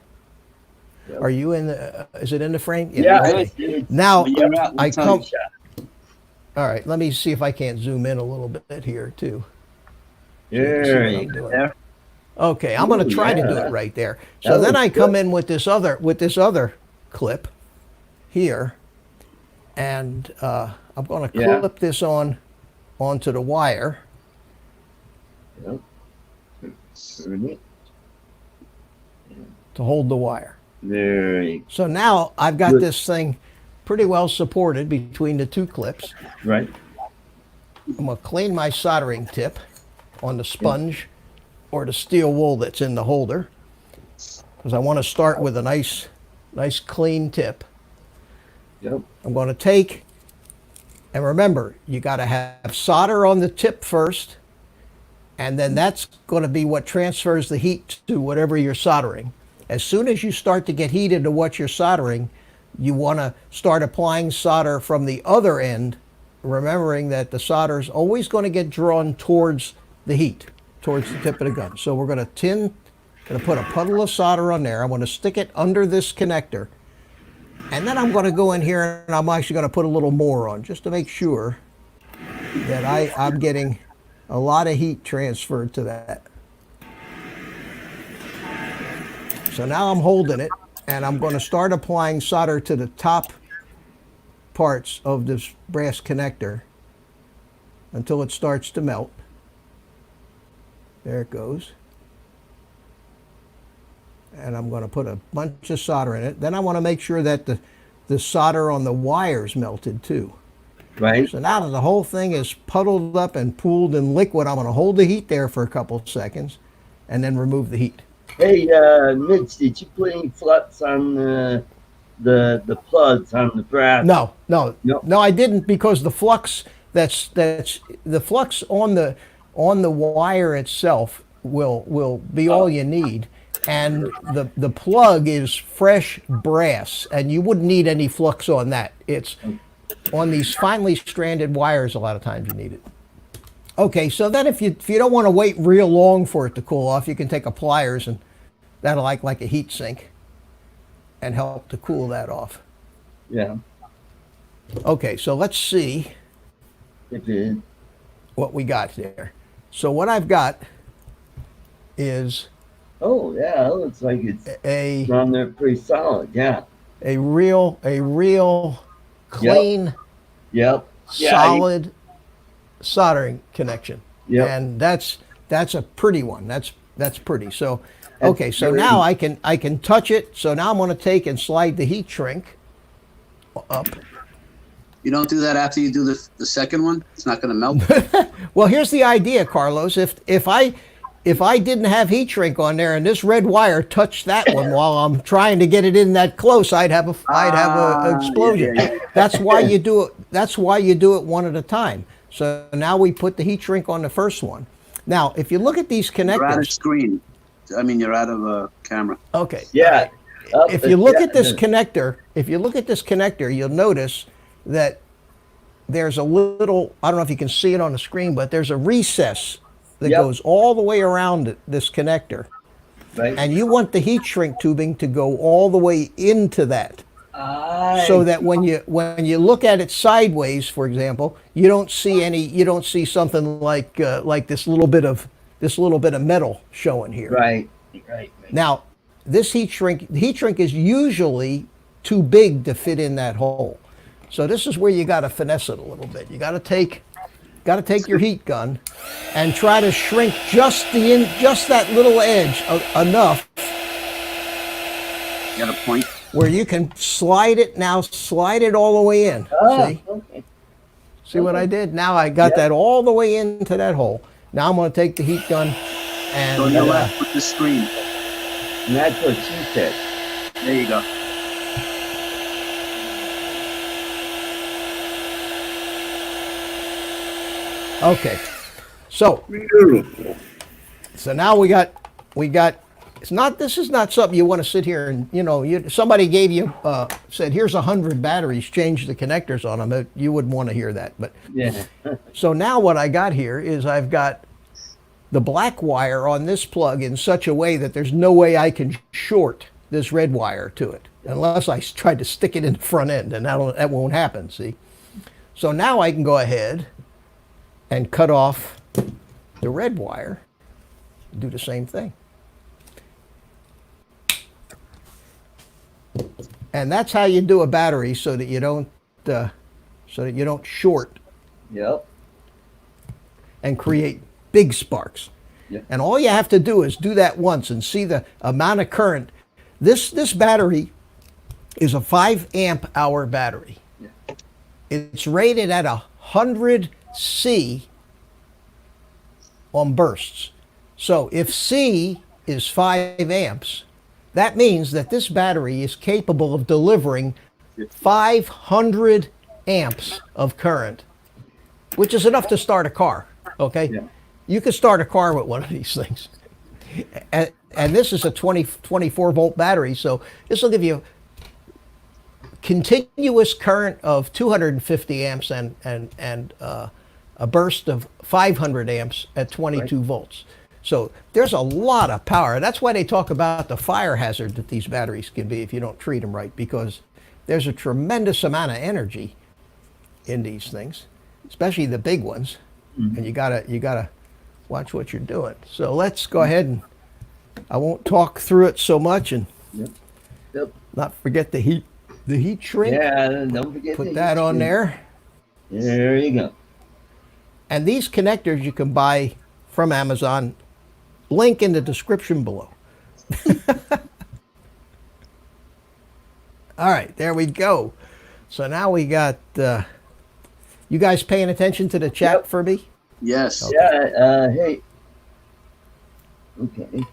Yep.
Are you in the? Is it in the frame?
Yeah.
okay.
it's-
Now
when you're out in
I
the
come.
sunshine.
All right, let me see if I can't zoom in a little bit here too.
There
what
you
I'm
go.
doing. Okay, I'm going to
Ooh,
try to do
yeah.
it right there. So
That
then I
looks
come
good.
in with this other clip here, and I'm going to
Yeah.
clip this onto the wire.
Yep. Turn it.
To hold the wire.
There you
So now I've got
Good.
this thing pretty well supported between the two clips.
go. Right.
I'm going to clean my soldering tip on the sponge or the steel wool that's in the holder, because I want to start with a nice clean tip.
Yep.
I'm going to take, and remember, you got to have solder on the tip first, and then that's going to be what transfers the heat to whatever you're soldering. As soon as you start to get heated to what you're soldering, you want to start applying solder from the other end, remembering that the solder is always going to get drawn towards the heat, towards the tip of the gun. So we're going to put a puddle of solder on there. I'm going to stick it under this connector. And then I'm going to go in here and I'm actually going to put a little more on just to make sure that I'm getting a lot of heat transferred to that. So now I'm holding it and I'm going to start applying solder to the top parts of this brass connector until it starts to melt. There it goes. And I'm going to put a bunch of solder in it. Then I want to make sure that the solder on the wire's melted too.
Right.
So now that the whole thing is puddled up and pooled in liquid, I'm going to hold the heat there for a couple of seconds and then remove the heat.
Hey, Mitch, did you put any flux on the plugs on the brass?
No,
No.
I didn't, because the flux that's the flux on the wire itself will be all you need, and the plug is fresh brass, and you wouldn't need any flux on that. It's on these finely stranded wires. A lot of times you need it. Okay, so then if you don't want to wait real long for it to cool off, you can take a pliers, and that'll act like a heat sink and help to cool that off.
Yeah.
Okay, so let's see
It did.
what we got there. So what I've got is
Oh, yeah. It looks like it's
a
on there pretty solid. Yeah.
real clean,
Yep. Yeah,
solid soldering connection.
Yep.
And that's a pretty one. That's pretty. So, Okay, so
very-
now I can touch it. So now I'm going to take and slide the heat shrink up.
You don't do that after you do the second one? It's not going to melt?
Well, here's the idea, Carlos. If I didn't have heat shrink on there and this red wire touched that one while I'm trying to get it in that close, I'd have a explosion.
yeah.
That's why you do it. That's why you do it one at a time. So now we put the heat shrink on the first one. Now, if you look at these
You're out of
connectors,
screen. I mean, you're out of camera.
okay.
Yeah.
If you look at this connector, you'll notice that there's a little, I don't know if you can see it on the screen, but there's a recess that
Yep.
goes all the way around this connector.
Right.
And you want the heat shrink tubing to go all the way into that.
I
So that when you look at it sideways, for example, you don't see something like this little bit of metal showing here.
Right. Right.
Now, this heat shrink is usually too big to fit in that hole. So this is where you got to finesse it a little bit. You got to take your heat gun and try to shrink just that little edge enough
You got a point?
where you can slide it all the way in. See?
Okay.
See what I did? Now I got that all the way into that hole. Now I'm going to take the heat gun and
Go to your left with the screen.
And that's what she said.
There you go.
okay. So
Beautiful.
now we got this is not something you want to sit here and somebody gave you said here's 100 batteries, change the connectors on them. You wouldn't want to hear that. But
Yeah.
so now what I got here is I've got the black wire on this plug in such a way that there's no way I can short this red wire to it unless I tried to stick it in the front end, and that won't happen, see? So now I can go ahead and cut off the red wire, do the same thing. And that's how you do a battery so that you don't short
Yep.
and create big sparks.
Yeah.
And all you have to do is do that once and see the amount of current. This battery is a 5 amp hour battery.
Yeah.
It's rated at 100 C on bursts. So if C is 5 amps, that means that this battery is capable of delivering 500 amps of current, which is enough to start a car, okay?
Yeah.
You can start a car with one of these things. And this is a 24 volt battery, so this will give you continuous current of 250 amps and a burst of 500 amps at 22 volts. So there's a lot of power. That's why they talk about the fire hazard that these batteries can be if you don't treat them right, because there's a tremendous amount of energy in these things, especially the big ones. And you gotta watch what you're doing. So let's go ahead and I won't talk through it so much and
Yep.
not forget the heat shrink.
Yeah. Don't forget
Put
the
that
heat
on
shrink.
there.
There you go.
And these connectors you can buy from Amazon. Link in the description below. All right, there we go. So now we got, you guys paying attention to the chat
Yep.
for me?
Yes.
Yeah. Hey. Okay.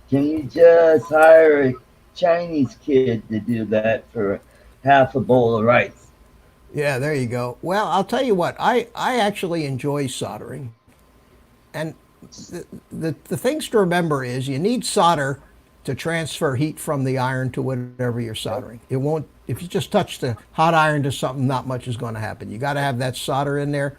Can you just hire a Chinese kid to do that for half a bowl of rice?
Yeah, there you go. Well, I'll tell you what, I actually enjoy soldering. And the things to remember is you need solder to transfer heat from the iron to whatever you're soldering. It won't, if you just touch the hot iron to something, not much is going to happen. You got to have that solder in there.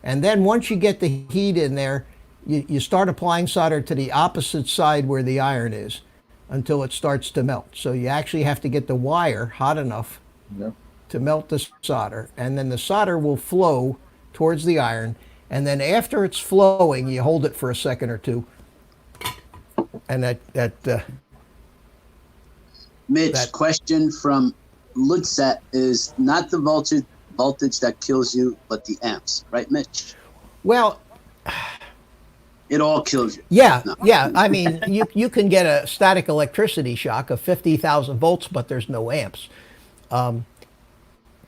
And then once you get the heat in there, you start applying solder to the opposite side where the iron is until it starts to melt. So you actually have to get the wire hot enough
No.
to melt the solder, and then the solder will flow towards the iron, and then after it's flowing you hold it for a second or two, and
Mitch,
that-
question from Lutzat is not the voltage that kills you, but the amps, right, Mitch?
well,
It all kills you.
Yeah,
No.
yeah. I mean, you can get a static electricity shock of 50,000 volts, but there's no amps.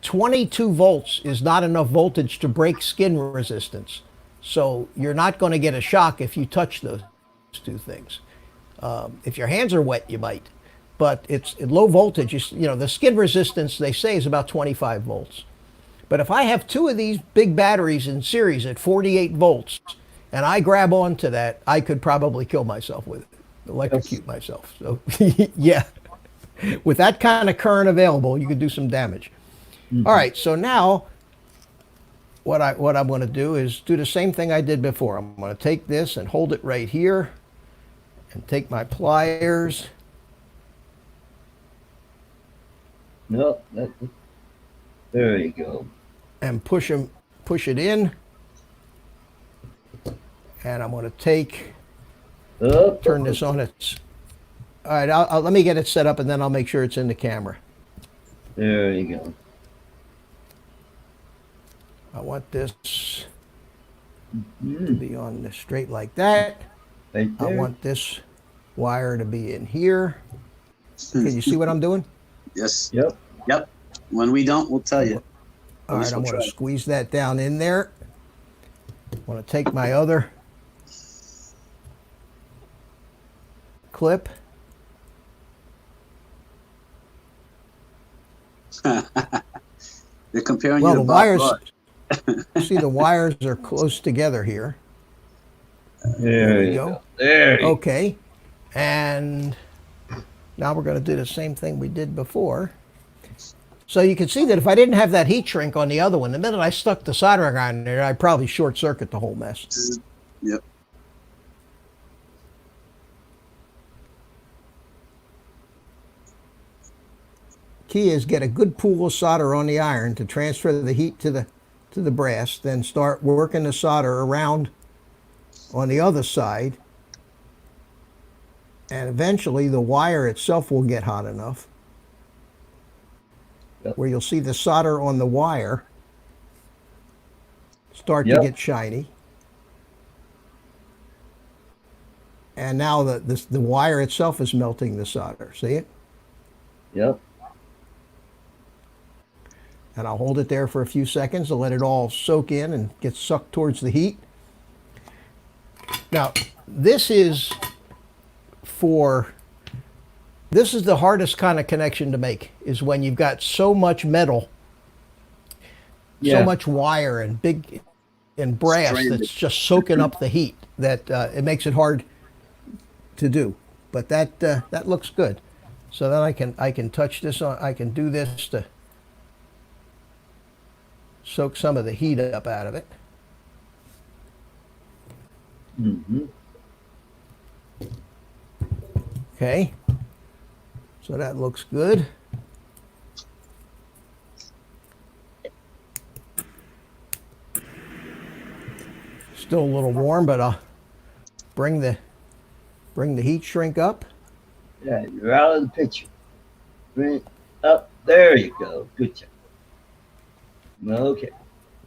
22 volts is not enough voltage to break skin resistance. So you're not going to get a shock if you touch those two things. If your hands are wet, you might. But it's at low voltage. You know, the skin resistance, they say, is about 25 volts. But if I have two of these big batteries in series at 48 volts, and I grab onto that, I could probably kill myself with it, electrocute myself. So, yeah, with that kind of current available, you could do some damage. All right, so now what I'm going to do is do the same thing I did before. I'm going to take this and hold it right here, and take my pliers.
No, there you go.
And push it in. And I'm going to turn this on. All right, let me get it set up, and then I'll make sure it's in the camera.
There you go.
I want this to be on the straight like that.
Right there.
I want this wire to be in here. Can you see what I'm doing?
Yes.
Yep.
Yep. When we don't, we'll tell you.
All right, I'm going to squeeze that down in there. I want to take my other clip.
They're comparing
Well,
you to
the
Bob
wires,
Ross.
see the wires are close together here.
There you go. There you go.
Okay, and now we're going to do the same thing we did before. So you can see that if I didn't have that heat shrink on the other one, the minute I stuck the soldering iron in there, I'd probably short circuit the whole mess.
Yep.
Key is get a good pool of solder on the iron to transfer the heat to the brass, then start working the solder around on the other side, and eventually the wire itself will get hot enough where you'll see the solder on the wire start to get shiny. And now the wire itself is melting the solder. See it?
Yep.
And I'll hold it there for a few seconds to let it all soak in and get sucked towards the heat. Now, this is the hardest kind of connection to make, is when you've got so much metal, so much wire and brass that's just soaking up the heat that it makes it hard to do. But that looks good. So then I can touch this on. I can do this to soak some of the heat up out of it.
Mm-hmm.
Okay. So that looks good. Still a little warm, but I'll bring the heat shrink up.
Yeah, you're out of the picture. Bring it up. There you go. Good job. Okay.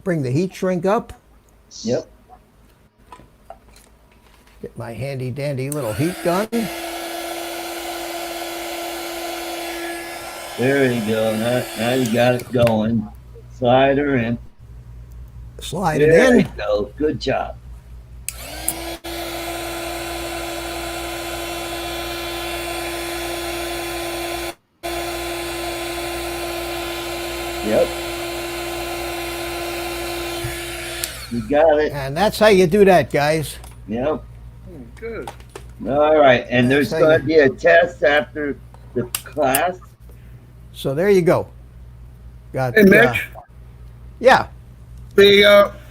Bring the heat shrink up.
Yep.
Get my handy dandy little heat gun.
There you go. Now you got it going. Slide her in.
Slide it
There
in.
you go. Good job. Yep. You got it.
And that's how you do that, guys.
Yep.
Good.
All right. And there's
Thank
going to be a test after the class.
So there you go. Got
Hey, Mitch,
yeah.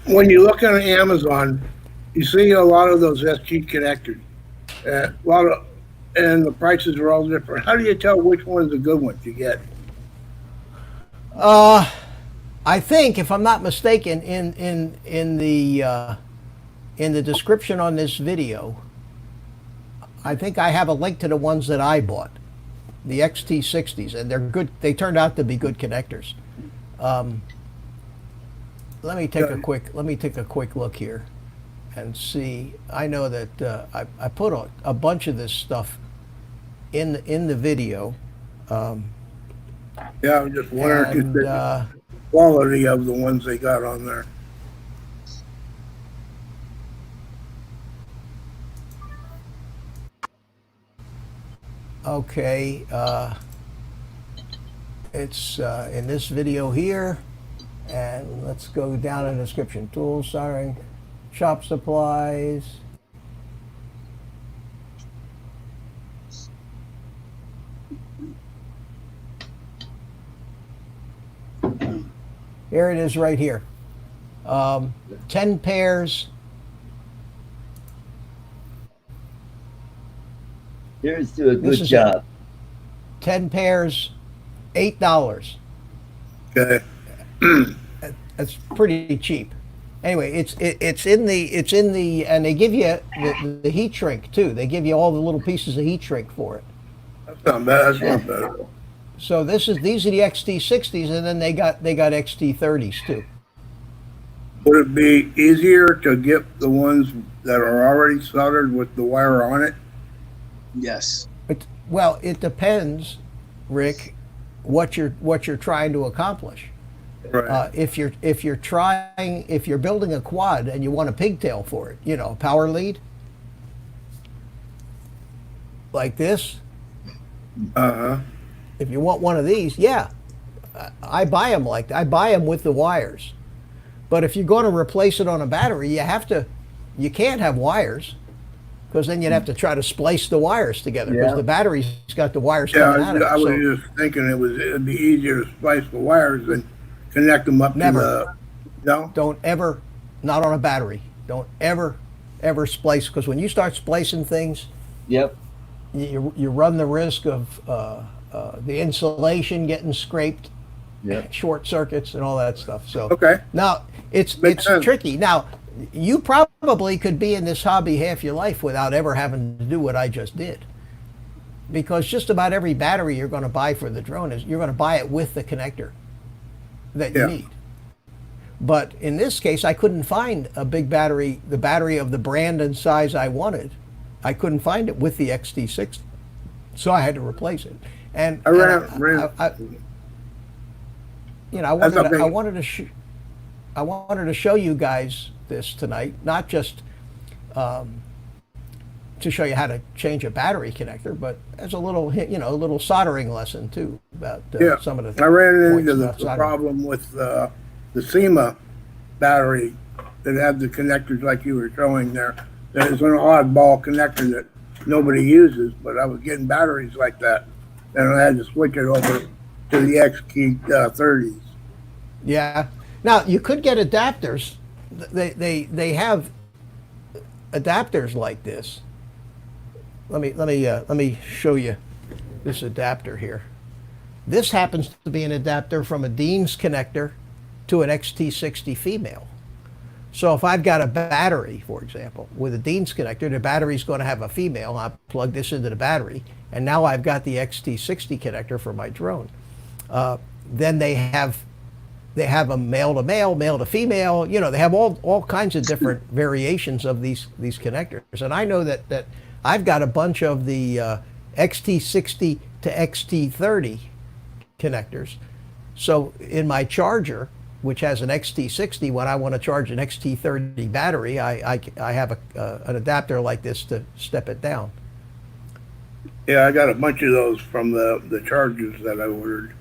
when you look on Amazon, you see a lot of those SG connectors. And the prices are all different. How do you tell which one's a good one to get?
I think, if I'm not mistaken, in the description on this video, I think I have a link to the ones that I bought, the XT60s, and they're good. They turned out to be good connectors. Let me take a quick look here, and see. I know that I put a bunch of this stuff in the video.
Yeah, I'm just wondering
And,
if the quality of the ones they got on there.
okay, it's in this video here, and let's go down in the description. Tools, soldering, shop supplies. Here it is right here. 10 pairs.
Here's to a
This
good
is
job.
10 pairs, $8.
Okay.
That's pretty cheap. Anyway, it's in the and they give you the heat shrink too. They give you all the little pieces of heat shrink for it.
That's not bad. That's not bad.
So these are the XT60s, and then they got XT30s too.
Would it be easier to get the ones that are already soldered with the wire on it?
Yes.
Well, it depends, Rick, what you're trying to accomplish.
Right.
If you're building a quad and you want a pigtail for it, a power lead like this.
Uh-huh.
If you want one of these, yeah, I buy them like that. I buy them with the wires. But if you're going to replace it on a battery, you can't have wires, because then you'd have to try to splice the wires together, because
Yeah.
the battery's got the wires
Yeah,
coming out of it.
I was
So
just thinking it'd be easier to splice the wires than connect them up
Never.
to the. No.
don't ever, not on a battery, don't ever splice, because when you start splicing things,
Yep.
you run the risk of the insulation getting scraped,
Yep.
short circuits, and all that stuff. So
Okay.
now it's
Makes sense.
tricky. Now you probably could be in this hobby half your life without ever having to do what I just did, because just about every battery you're going to buy for the drone you're going to buy it with the connector that you
Yeah.
need. But in this case, I couldn't find a big battery, the battery of the brand and size I wanted. I couldn't find it with the XT60, so I had to replace it. And
I ran.
I
That's
wanted
okay.
I wanted to show you guys this tonight, not just to show you how to change a battery connector, but as a little a little soldering lesson too about
Yeah.
some of the
I ran
points
into the
about soldering.
problem with the SEMA battery that had the connectors like you were showing there. There's an oddball connector that nobody uses, but I was getting batteries like that, and I had to switch it over to the XT30s.
Yeah. Now you could get adapters. They have adapters like this. Let me show you this adapter here. This happens to be an adapter from a Dean's connector to an XT60 female. So if I've got a battery, for example, with a Dean's connector, the battery's going to have a female. I plug this into the battery, and now I've got the XT60 connector for my drone. Then they have a male to male, male to female. They have all kinds of different variations of these connectors. And I know that I've got a bunch of the XT60 to XT30 connectors. So in my charger, which has an XT60, when I want to charge an XT30 battery, I have an adapter like this to step it down.
Yeah, I got a bunch of those from the chargers that I ordered.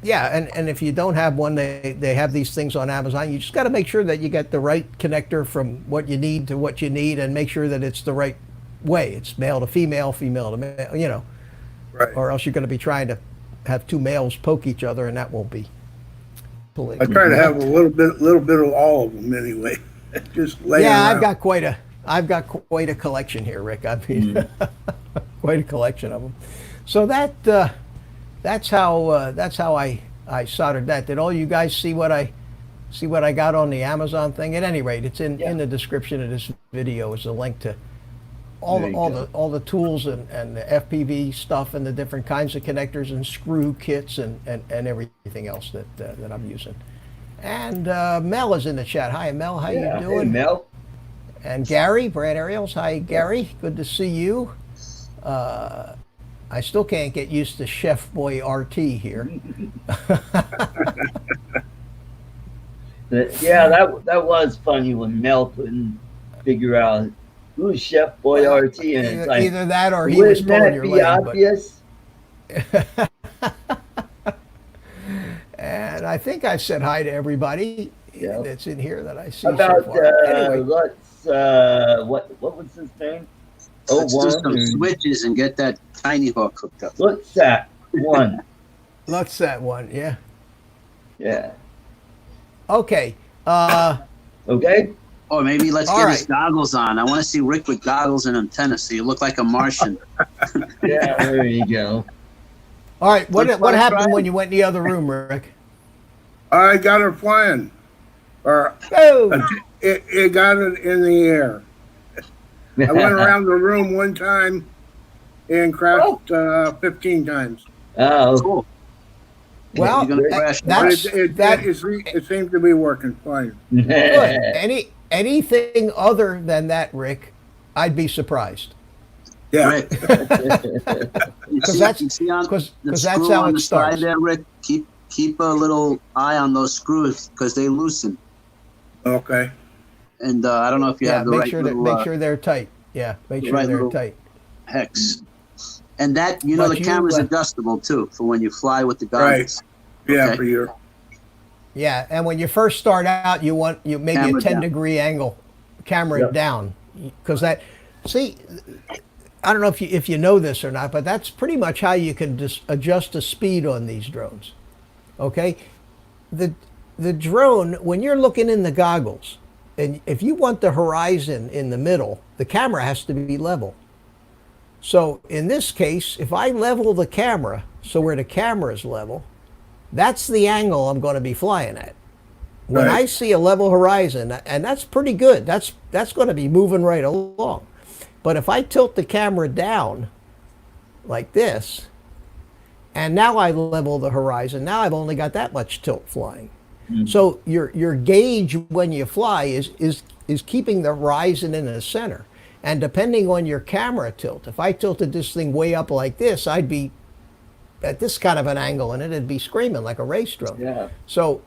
Yeah, and if you don't have one, they have these things on Amazon. You just got to make sure that you get the right connector from what you need to what you need, and make sure that it's the right way. It's male to female, female to male,
Right.
or else you're going to be trying to have two males poke each other, and that won't be
I
politically
try to have
correct.
a little bit of all of them anyway. Just lay
Yeah,
around.
I've got quite a collection here, Rick. I mean, quite a collection of them. So that's how I soldered that. Did all you guys see what I got on the Amazon thing? At any rate, it's in the description of this video is a link to all the tools and the FPV stuff and the different kinds of connectors and screw kits and everything else that I'm using. And Mel is in the chat. Hi, Mel. How you doing?
Hey, Mel.
And Gary, Brad Ariels. Hi, Gary. Good to see you. I still can't get used to Chef Boy RT here.
Yeah, that was funny when Mel couldn't figure out who's Chef Boy RT, and it's like,
Either that or he was
wouldn't
pulling
that
your
be
leg.
obvious?
And I think I've said hi to everybody
Yeah.
that's in here that I see
How about
so far. Anyway,
let's what was his name?
Let's do
01
some
or-
switches and get that Tynyhawk hooked up.
What's that one?
let's that one. Yeah.
Yeah.
Okay.
Okay.
Or maybe let's
All
get his
right.
goggles on. I want to see Rick with goggles and antennas so you look like a Martian.
Yeah. There you go.
All right. What
Let's
happened
try
when
it.
you went in the other room, Rick?
I got her flying, or
Oh,
it got it in the air. I went around the room one time and crashed 15 times.
Oh,
Cool.
well,
You're gonna crash.
But
that's that.
it seems to be working fine.
Good. Anything other than that, Rick, I'd be surprised.
Yeah.
Rick,
Because that's
on
because
the
that's
screw
how
on
it
the side
starts.
there, Rick. Keep a little eye on those screws because they loosen.
Okay.
And I don't know if you
Yeah,
have the
make
right
sure that
little
make sure they're tight. Yeah, make sure
right
they're
little-
tight.
hex. And that
But
the
you,
camera's adjustable too for when you fly with the goggles.
Yeah,
Okay.
for your
Yeah, and when you first start out, you want maybe
Camera
a 10
down.
degree angle, camera
Yep.
down, because that. See, I don't know if you know this or not, but that's pretty much how you can adjust the speed on these drones. Okay, the drone, when you're looking in the goggles, and if you want the horizon in the middle, the camera has to be level. So in this case, if I level the camera so where the camera is level, that's the angle I'm going to be flying at. When
Right.
I see a level horizon, and that's pretty good, that's going to be moving right along. But if I tilt the camera down like this, and now I level the horizon, now I've only got that much tilt flying. So your gauge when you fly is keeping the horizon in the center. And depending on your camera tilt, if I tilted this thing way up like this, I'd be at this kind of an angle and it'd be screaming like a race drone.
yeah.
So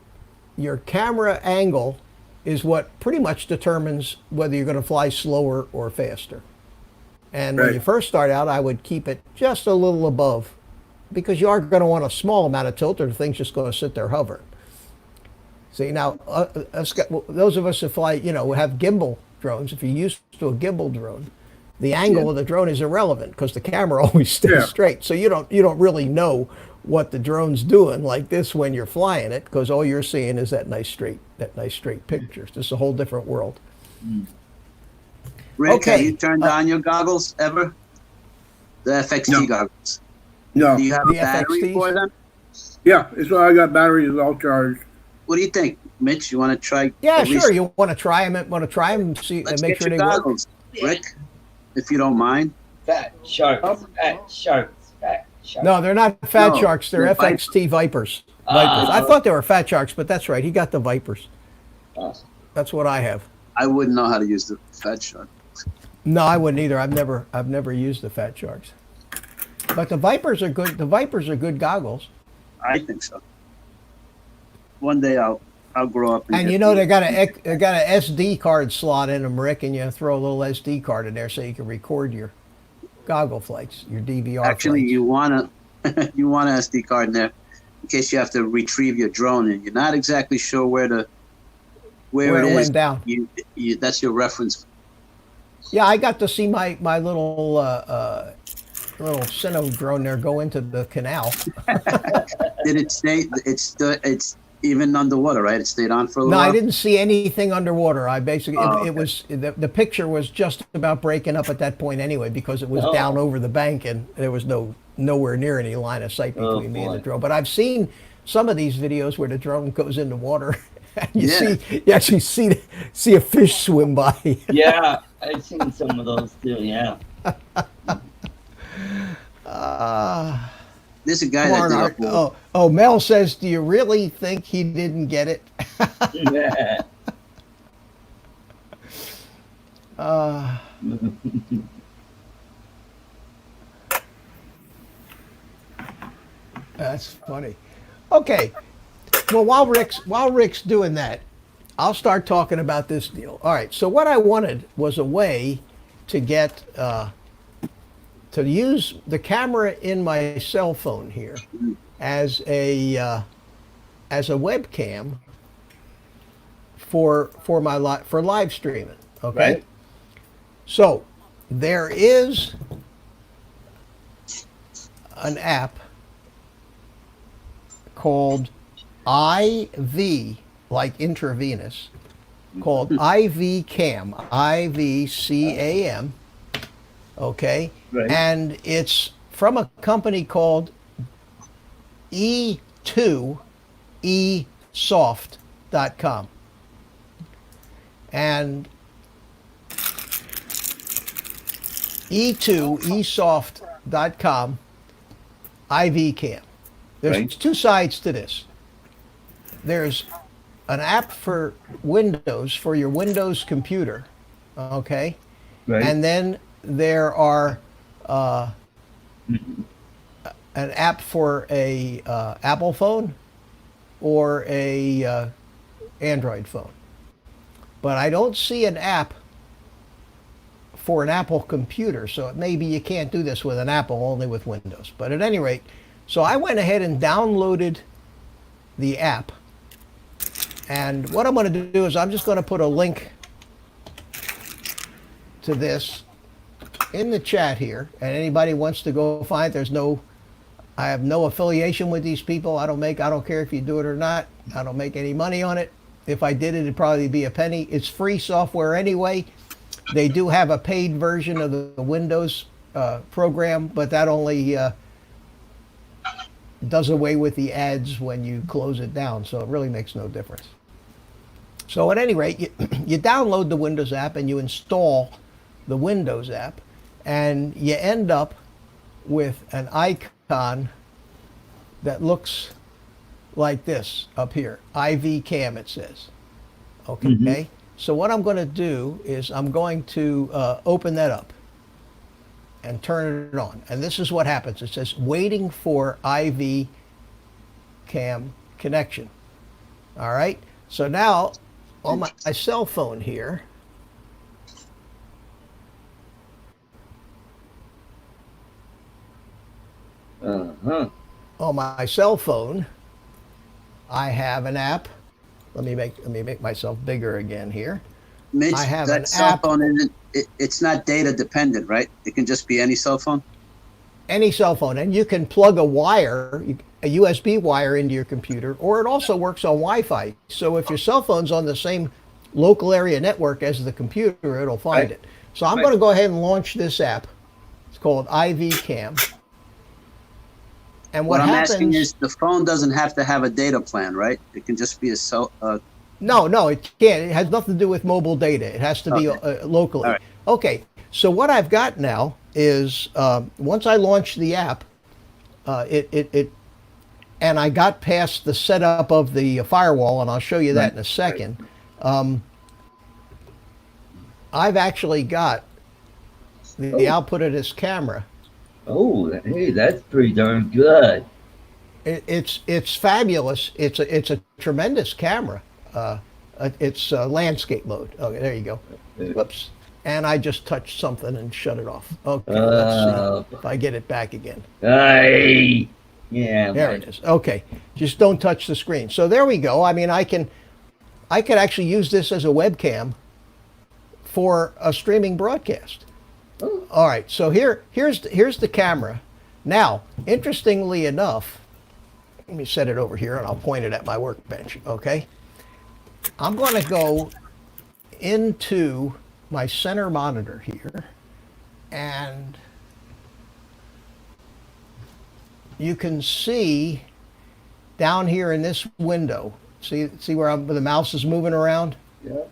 your camera angle is what pretty much determines whether you're going to fly slower or faster. And when
Right.
you first start out, I would keep it just a little above, because you are going to want a small amount of tilt or the thing's just going to sit there hovering. See, now, those of us who fly, have gimbal drones, if you're used to a gimbal drone, the angle of the drone is irrelevant because the camera always stays
Yeah.
straight. So you don't really know what the drone's doing like this when you're flying it, because all you're seeing is that nice straight picture. This is a whole different world.
Rick,
Okay.
have you turned on your goggles ever? The FXT
No.
goggles.
no.
Do you have
The
a battery
FXTs?
for them?
Yeah, it's all I got batteries all charged.
What do you think, Mitch? You want to try?
Yeah,
at least-
sure. You want to try them, see,
Let's
and make
get
sure
your
they work.
goggles, Rick, if you don't mind.
Fat sharks. Fat sharks. Fat sharks.
No, they're not fat
No,
sharks. They're
they're
FXT Vipers.
Ah.
I thought they were fat sharks, but that's right. He got the Vipers.
Oh.
That's what I have.
I wouldn't know how to use the fat shark.
No, I wouldn't either. I've never used the fat sharks. But the Vipers are good. The Vipers are good goggles.
I think so. One day I'll grow up
And
get
you know
the-
they got a SD card slot in them, Rick, and you throw a little SD card in there so you can record your goggle flights, your DVR
Actually,
flights.
you want you want an SD card in there in case you have to retrieve your drone and you're not exactly sure where it is.
went down.
You that's your reference.
Yeah, I got to see my little little Sino drone there go into the canal.
Did it stay? It's even underwater, right? It stayed on for a
No,
little
I
while?
didn't see anything underwater. I basically
Oh,
it
okay.
was the picture was just about breaking up at that point anyway, because it was
Oh.
down over the bank and there was nowhere near any line of sight
Oh,
between me and the
boy.
drone. But I've seen some of these videos where the drone goes into water and
Yeah.
you actually see a fish swim by.
Yeah, I've seen some of those too. Yeah.
There's a guy
Come on,
that
Art.
did a
Oh, Mel says, do you really think he didn't get it?
Yeah.
Uh, that's funny. Okay. Well, while Rick's doing that, I'll start talking about this deal. All right. So what I wanted was a way to get to use the camera in my cell phone here as a webcam for live streaming. Okay.
Right.
So there is an app called IV, like intravenous, called IV Cam, IVCAM. Okay.
Right.
And it's from a company called E2esoft.com. And E2esoft.com IV Cam. There's
Right.
two sides to this. There's an app for Windows, for your Windows computer, okay?
Right.
And then there are an app for a Apple phone or a Android phone. But I don't see an app for an Apple computer, so maybe you can't do this with an Apple, only with Windows. But at any rate, so I went ahead and downloaded the app. And what I'm going to do is I'm just going to put a link to this in the chat here. And anybody wants to go find it, I have no affiliation with these people. I don't care if you do it or not. I don't make any money on it. If I did it, it'd probably be a penny. It's free software anyway. They do have a paid version of the Windows program, but that only does away with the ads when you close it down, so it really makes no difference. So at any rate, you download the Windows app and you install the Windows app, and you end up with an icon that looks like this up here. IV Cam, it says. Okay.
Mm-hmm.
So what I'm going to do is I'm going to open that up and turn it on. And this is what happens. It says waiting for IV Cam connection. All right. So now on my cell phone here,
Uh-huh.
on my cell phone, I have an app. Let me make myself bigger again here.
Mitch,
I have
that
an
cell
app.
phone, it's not data dependent, right? It can just be any cell phone?
Any cell phone, and you can plug a USB wire into your computer, or it also works on Wi-Fi. So if your cell phone's on the same local area network as the computer, it'll find
Right.
it. So I'm going to go ahead and launch this app. It's called IV Cam. And
What I'm
happens,
asking is the phone doesn't have to have a data plan, right? It can just be a cell.
No, it can't. It has nothing to do with mobile data. It has to be locally.
All right.
Okay, so what I've got now is once I launch the app, and I got past the setup of the firewall, and I'll show you that in a second. I've actually got the output of this camera.
Oh, hey, that's pretty darn good.
It's fabulous. It's a tremendous camera. It's landscape mode. Okay, there you go. Whoops. And I just touched something and shut it off. Okay, let's see if I get it back again.
Hey, yeah.
There it is. Okay, just don't touch the screen. So there we go. I mean, I could actually use this as a webcam for a streaming broadcast. All right, so here's the camera. Now, interestingly enough, let me set it over here and I'll point it at my workbench, okay? I'm going to go into my center monitor here, and you can see down here in this window, see where the mouse is moving around?
Yep.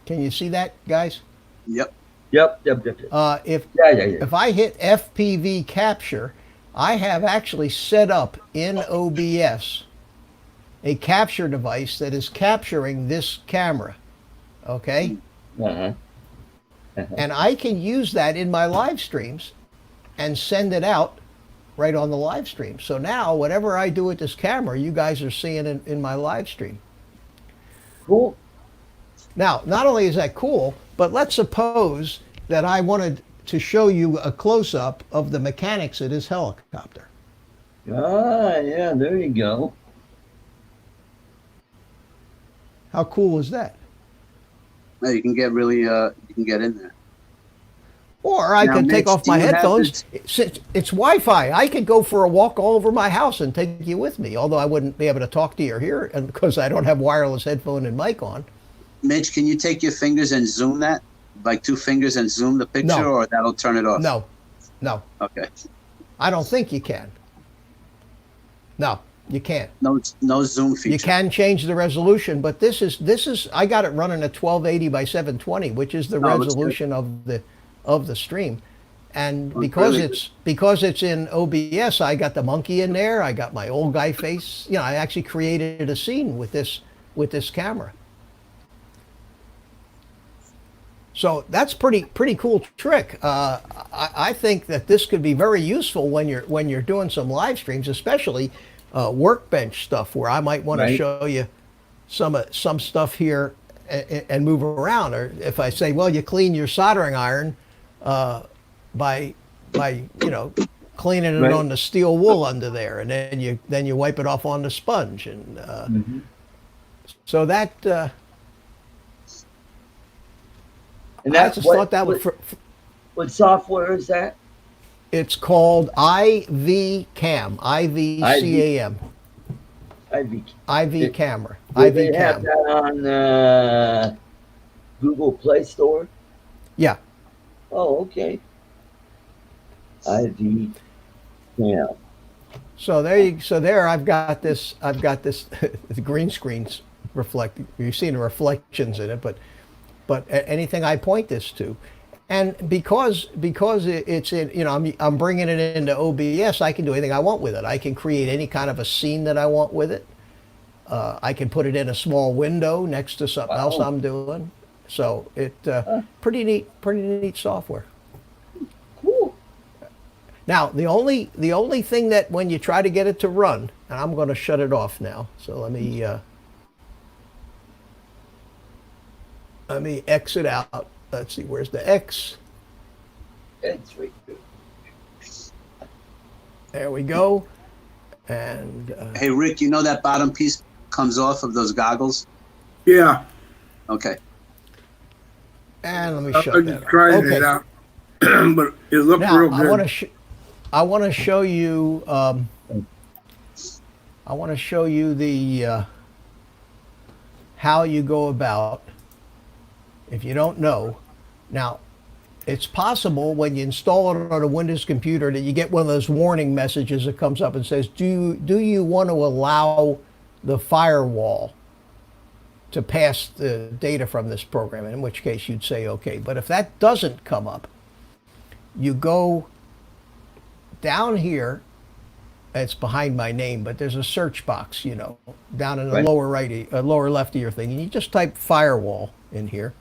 Can you see that, guys?
Yep.
Yep.
If I hit FPV capture, I have actually set up in OBS a capture device that is capturing this camera. Okay?
Uh-huh.
and I can use that in my live streams and send it out right on the live stream. So now whatever I do with this camera, you guys are seeing in my live stream.
Cool.
Now, not only is that cool, but let's suppose that I wanted to show you a close-up of the mechanics of this helicopter.
Ah, yeah, there you go.
How cool is that?
No, you can get really, you can get in there.
Or I
Now,
can take
Mitch,
off
do
my
you have
headphones. It's Wi-Fi. I could go for a walk all over my house and take you with me, although I wouldn't be able to talk to you here because I don't have wireless headphone and mic on.
Mitch, can you take your fingers and zoom that? Like 2 fingers and zoom the picture,
No.
or that'll turn it off?
No.
Okay.
I don't think you can. No, you can't.
No zoom feature.
You can change the resolution, but this is I got it running at 1280 by 720, which is the
Oh, looks
resolution of the stream. And
Looks
because
really
it's in OBS, I got the monkey in there. I got my old guy face. You know, I actually created a scene with this camera. So that's pretty cool trick. I think that this could be very useful when you're doing some live streams, especially workbench stuff, where I might want to
Right.
show you some stuff here and move around. Or if I say, well, you clean your soldering iron by cleaning it
Right.
on the steel wool under there, and then you wipe it off on the sponge, and so that.
And
I
that's
just thought that would.
what software is that?
It's called IV Cam, IVCAM,
IV.
IV camera,
Do
IV
they have
Cam.
that on Google Play Store?
Yeah.
Oh, okay. IV Cam.
So there I've got this the green screens reflect. You're seeing the reflections in it, but anything I point this to, and because it's in, I'm bringing it into OBS, I can do anything I want with it. I can create any kind of a scene that I want with it. I can put it in a small window next to something else
Wow.
I'm doing. So it pretty neat software.
Cool.
Now the only thing that when you try to get it to run, and I'm going to shut it off now. So let me exit out. Let's see, where's the X?
That's right.
There we go. And
Hey, Rick, you know that bottom piece comes off of those goggles?
Yeah,
Okay.
let me
I
shut
was
that
just
off.
trying
Okay.
it out, but it looked
Now
real
I want
good.
to I want to show you. I want to show you the how you go about. If you don't know, now it's possible when you install it on a Windows computer that you get one of those warning messages that comes up and says, do you want to allow the firewall to pass the data from this program? In which case you'd say okay. But if that doesn't come up, you go down here. It's behind my name, but there's a search box, down in the
Right.
lower left of your thing, and you just type firewall in here.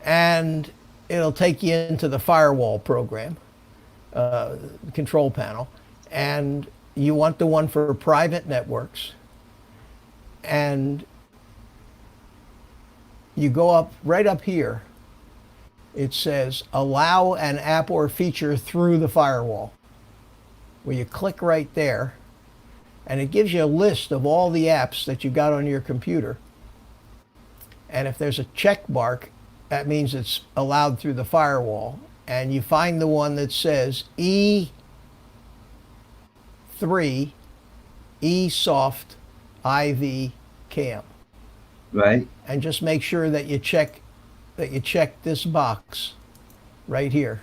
And it'll take you into the firewall program, control panel, and you want the one for private networks, and you go up right up here. It says allow an app or feature through the firewall, where you click right there, and it gives you a list of all the apps that you got on your computer. And if there's a check mark, that means it's allowed through the firewall. And you find the one that says E3 eSoft IV Cam.
Right.
And just make sure that you check this box right here.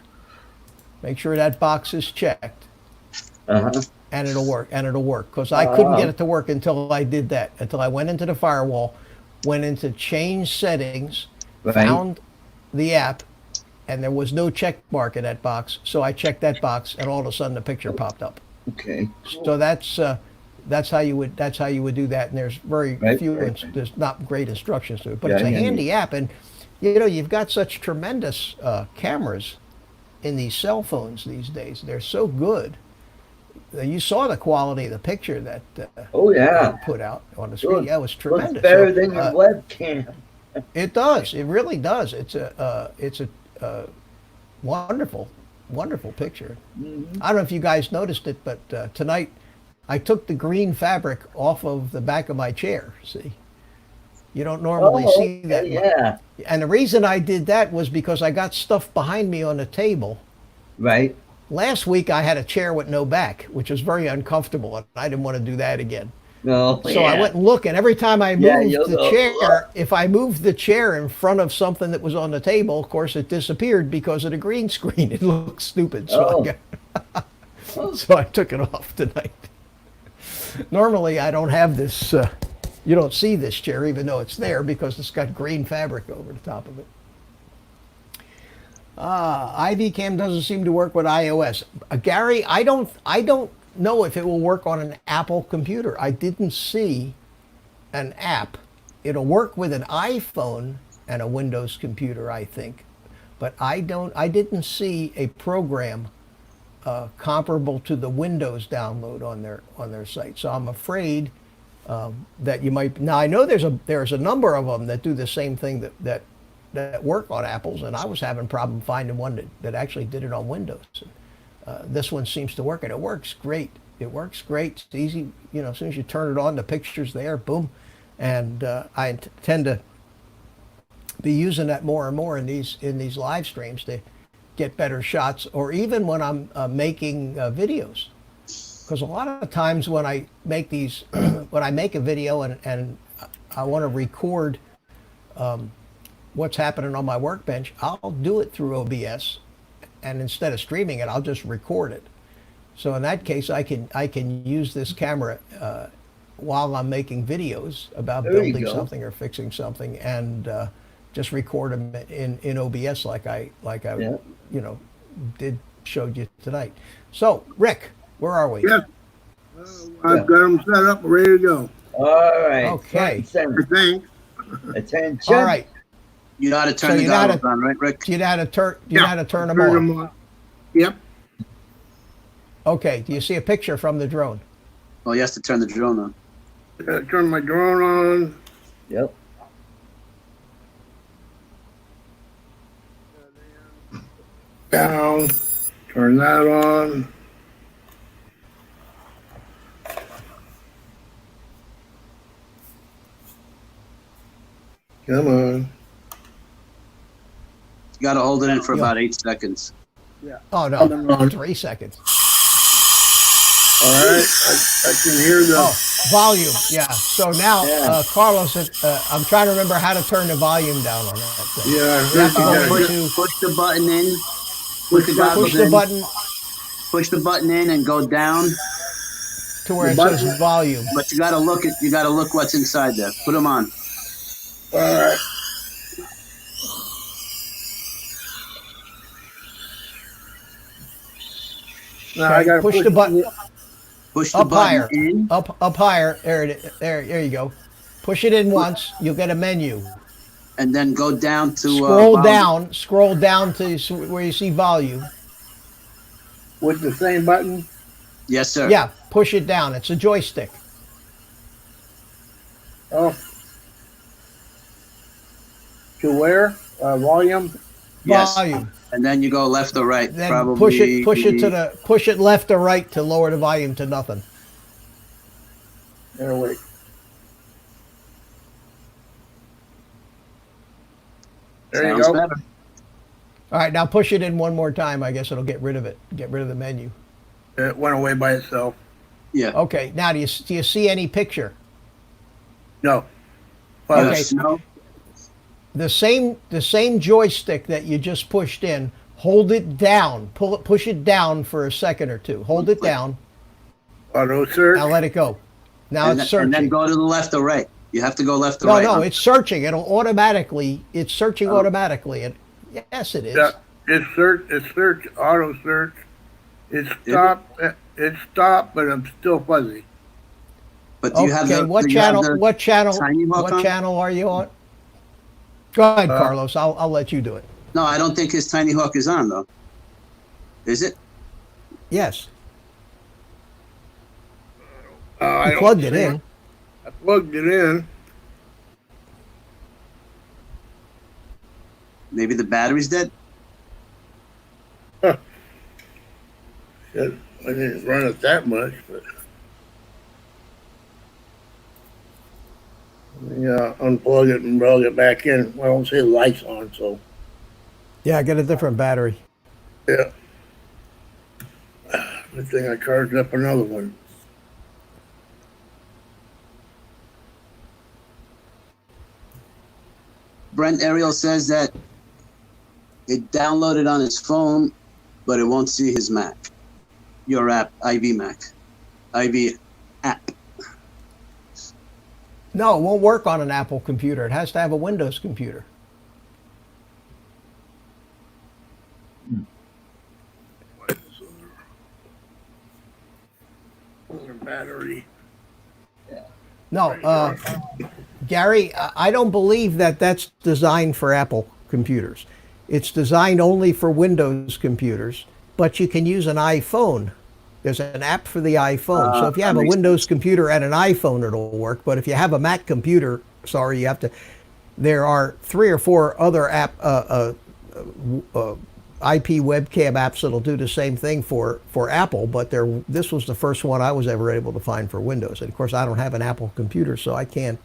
Make sure that box is checked,
Uh-huh.
and it'll work. Because I couldn't get it to work until I did that. Until I went into the firewall, went into change settings,
Right.
found the app, and there was no check mark in that box. So I checked that box, and all of a sudden the picture popped up.
Okay.
So that's that's how you would do that. And there's very
Right,
few.
right.
There's not great instructions to it, but
Yeah,
it's a
yeah,
handy app. And you've got such tremendous cameras in these cell phones these days. They're so good. You saw the quality of the picture that
Oh yeah.
put out on the screen. Yeah, it was
Looks
tremendous.
better
So,
than your webcam.
it does. It really does. It's a wonderful, wonderful picture.
Mhm.
I don't know if you guys noticed it, but tonight I took the green fabric off of the back of my chair. See, you don't normally
Oh,
see
okay,
that.
yeah.
And the reason I did that was because I got stuff behind me on the table.
Right.
Last week I had a chair with no back, which was very uncomfortable, and I didn't want to do that again.
No.
So I went and looked, and every time I
Yeah,
moved
you'll
the
go,
chair,
"Ugh."
if I moved the chair in front of something that was on the table, of course it disappeared because of the green screen. It looked stupid, so so I took it off tonight. Normally I don't have this. You don't see this chair, even though it's there, because it's got green fabric over the top of it. IV Cam doesn't seem to work with iOS. Gary, I don't know if it will work on an Apple computer. I didn't see an app. It'll work with an iPhone and a Windows computer, I think, but I didn't see a program comparable to the Windows download on their site. So I'm afraid that you might. Now I know there's a number of them that do the same thing that work on Apples, and I was having problem finding one that actually did it on Windows. This one seems to work, and it works great. It works great. It's easy. As soon as you turn it on, the picture's there, boom. And I tend to be using that more and more in these live streams to get better shots, or even when I'm making videos. Because a lot of times when I make these, when I make a video and I want to record what's happening on my workbench, I'll do it through OBS, and instead of streaming it, I'll just record it. So in that case, I can use this camera while I'm making videos about
There you
building
go.
something or fixing something, and just record them in OBS like I
Yeah.
showed you tonight. So Rick, where are we?
Yes. I've got them set up, ready to go.
All right.
Okay.
Front
I
and
think.
center. Attention.
All right.
You know how to turn
So
the
you know how
goggles
to-
on, right, Rick?
Do you know how to turn them
Turn
on?
them on. Yep.
Okay. Do you see a picture from the drone?
Well, you have to turn the drone on.
Turn my drone on.
Yep.
Down. Turn that on. Come on.
You got to hold it in for
Yeah.
about 8 seconds.
Oh no,
Turn them on.
3 seconds.
All right. I can hear the.
Oh, volume. Yeah. So now,
Yeah.
Carlos, I'm trying to remember how to turn the volume down on that thing.
Yeah, I
You
heard
have to
you
go
guys.
into
Push the button in. Put the goggles
push the
in.
button
Push the button in and go down.
to where it
The
says
button?
volume.
But you got to look at. You got to look what's inside there. Put them on.
All right. Now I
Okay,
gotta
push the button
Push the
up
button
higher.
in,
Up higher. There you go. Push it in once. You'll get a menu.
and then go down to
Scroll
volume.
down. Scroll down to where you see volume.
with the same button.
Yes, sir.
Yeah. Push it down. It's a joystick.
Oh. To where? Volume.
Yes.
Volume.
And then you go left or right.
Then
Probably
push it left or right to lower the volume to nothing.
There, wait. There you
Sounds
go.
better.
All right, now push it in one more time. I guess it'll get rid of it. Get rid of the menu.
It went away by itself.
Yeah.
Okay, now do you see any picture?
No.
Okay.
Yes. No.
The same joystick that you just pushed in, hold it down. Push it down for a second or two. Hold it down.
Auto search.
Now let it go. Now
And
it's
then
searching.
go to the left or right. You have to go left or
No,
right.
no, it's searching. It's searching automatically. And yes, it is.
Yeah, it's search, auto search. It stopped, but I'm still fuzzy.
But do you have
Okay,
the
what
do you have
channel?
the
What channel?
Tinyhawk
What
on?
channel are you on? Go ahead, Carlos. I'll let you do it.
No, I don't think his Tinyhawk is on though. Is it?
Yes,
I
you
don't
plugged it
see
in.
I plugged it in.
Maybe the battery's dead.
Shit, I didn't run it that much, but yeah, unplug it and plug it back in. Well, I don't see the lights on, so
Yeah, get a different battery.
yeah. Good thing I charged up another one.
Brent Ariel says that it downloaded on his phone, but it won't see his Mac. Your app, IV Mac. IV app.
No, it won't work on an Apple computer. It has to have a Windows computer.
Other battery.
No, Gary, I don't believe that that's designed for Apple computers. It's designed only for Windows computers, but you can use an iPhone. There's an app for the iPhone. So if you have a Windows computer and an iPhone, it'll work. But if you have a Mac computer, sorry, you have to. There are 3 or 4 other IP webcam apps that'll do the same thing for Apple, but this was the first one I was ever able to find for Windows. And of course, I don't have an Apple computer, so I can't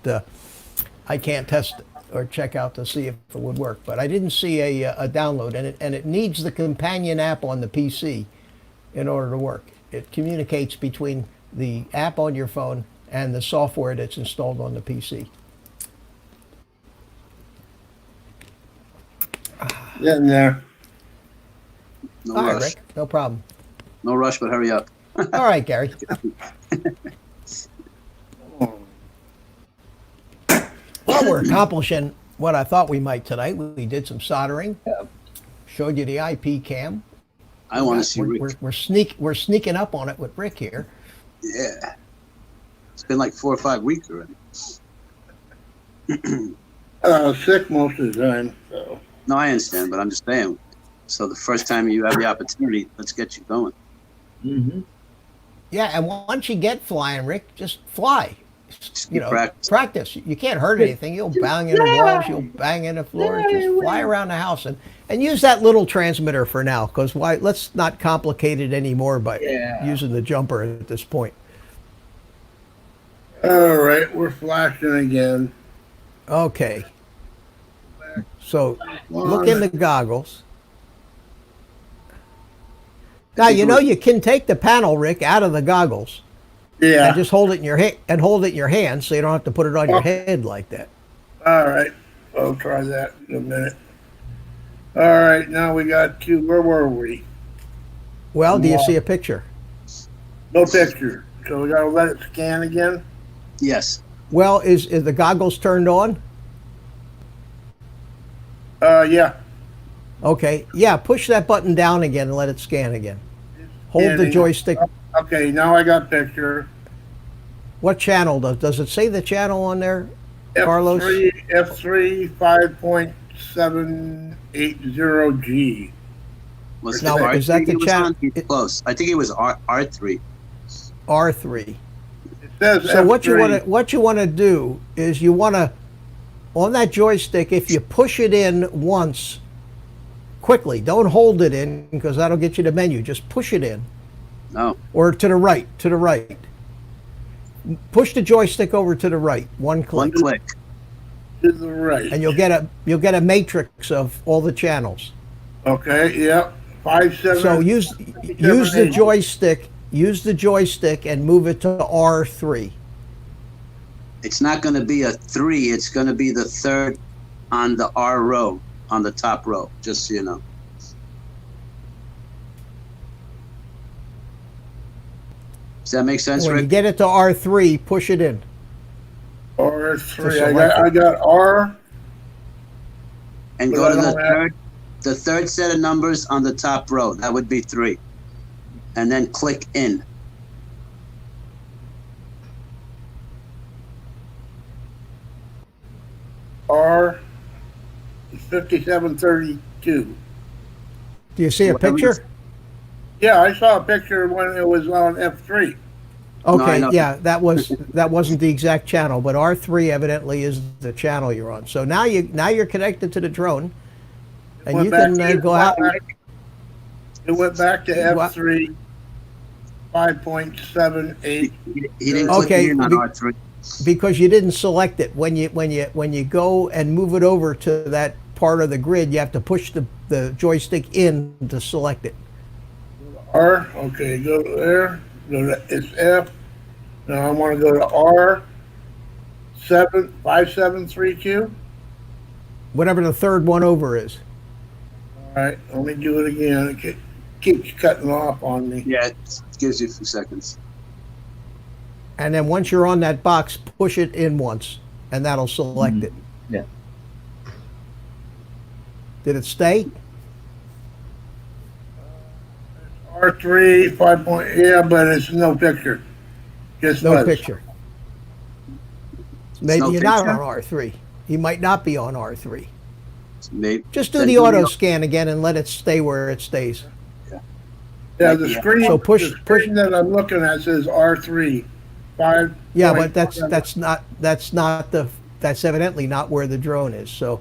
test or check out to see if it would work. But I didn't see a download, and it needs the companion app on the PC in order to work. It communicates between the app on your phone and the software that's installed on the PC.
Getting there.
No
All right,
rush.
Rick, no problem.
No rush, but hurry up.
All right, Gary. Well, we're accomplishing what I thought we might tonight. We did some soldering. Showed you the IP cam.
I want to see Rick.
We're sneaking up on it with Rick here.
Yeah. It's been like 4 or 5 weeks already.
Sick most of the time, so.
No, I understand, but I'm just saying. So the first time you have the opportunity, let's get you going.
Mm-hmm.
Yeah, and once you get flying, Rick, just fly. You know,
Practice.
practice. You can't hurt anything. You'll bang into walls. You'll bang into floors. Just fly around the house and use that little transmitter for now. Because why? Let's not complicate it anymore by using the jumper at this point.
All right, we're flashing again.
Okay. So look in the goggles. Now you know you can take the panel, Rick, out of the goggles.
Yeah.
And just hold it in your hand, so you don't have to put it on your head like that.
All right. I'll try that in a minute. All right, now we got to, where were we?
Well, do you see a picture?
No picture. So we gotta let it scan again?
Yes.
Well, is the goggles turned on?
Yeah.
Okay. Yeah, push that button down again and let it scan again. Hold the
Scanning.
joystick.
Okay, now I got picture.
What channel does it say the channel on there, Carlos?
F3 5.780G.
Was
Now,
it
is that
R3
the
he was
chat-
on? He's close. I think it was R3.
R3.
It says
So
F3.
what you want to do is you want to, on that joystick, if you push it in once, quickly, don't hold it in because that'll get you the menu. Just push it in.
No.
Or to the right, Push the joystick over to the right, one
One
click,
click.
To the right.
and you'll get a matrix of all the channels.
Okay, yep. 5.7.
So use the joystick and move it to R3.
It's not going to be a 3. It's going to be the third on the R row, on the top row, just so you know. Does that make sense,
When you
Rick?
get it to R3, push it in.
R3.
So
I got R.
And
But
go
I
to
don't have-
the third set of numbers on the top row. That would be 3. And then click in.
R 5732.
Do you see a
Whatever
picture?
Yeah, I saw a picture when it was on F3.
No, I
Okay,
know.
yeah, that wasn't the exact channel, but R3 evidently is the channel you're on. So now you're connected to the drone, and
Went
you
back
can
to-
go out.
It went back to
What?
F3 5.78.
He didn't click
Okay,
in on
be-
R3.
Because you didn't select it. When you go and move it over to that part of the grid, you have to push the joystick in to select it.
R, okay, go there. Go to, it's F. Now I want to go to R 5732.
Whatever the third one over is.
All right, let me do it again. It keeps cutting off on me.
Yeah, it gives you a few seconds.
And then once you're on that box, push it in once, and that'll select it.
Yeah.
Did it stay?
R3 5 point, yeah, but it's no picture. Just
No
was.
picture. Maybe
no
you're not
picture?
on R3. You might not be on R3.
Maybe.
Just do
Then
the
do
auto
the-
scan again and let it stay where it stays.
Yeah, the
Yeah.
screen,
So push-
the screen that I'm looking at says R3 5.
Yeah, but that's evidently not where the drone is. So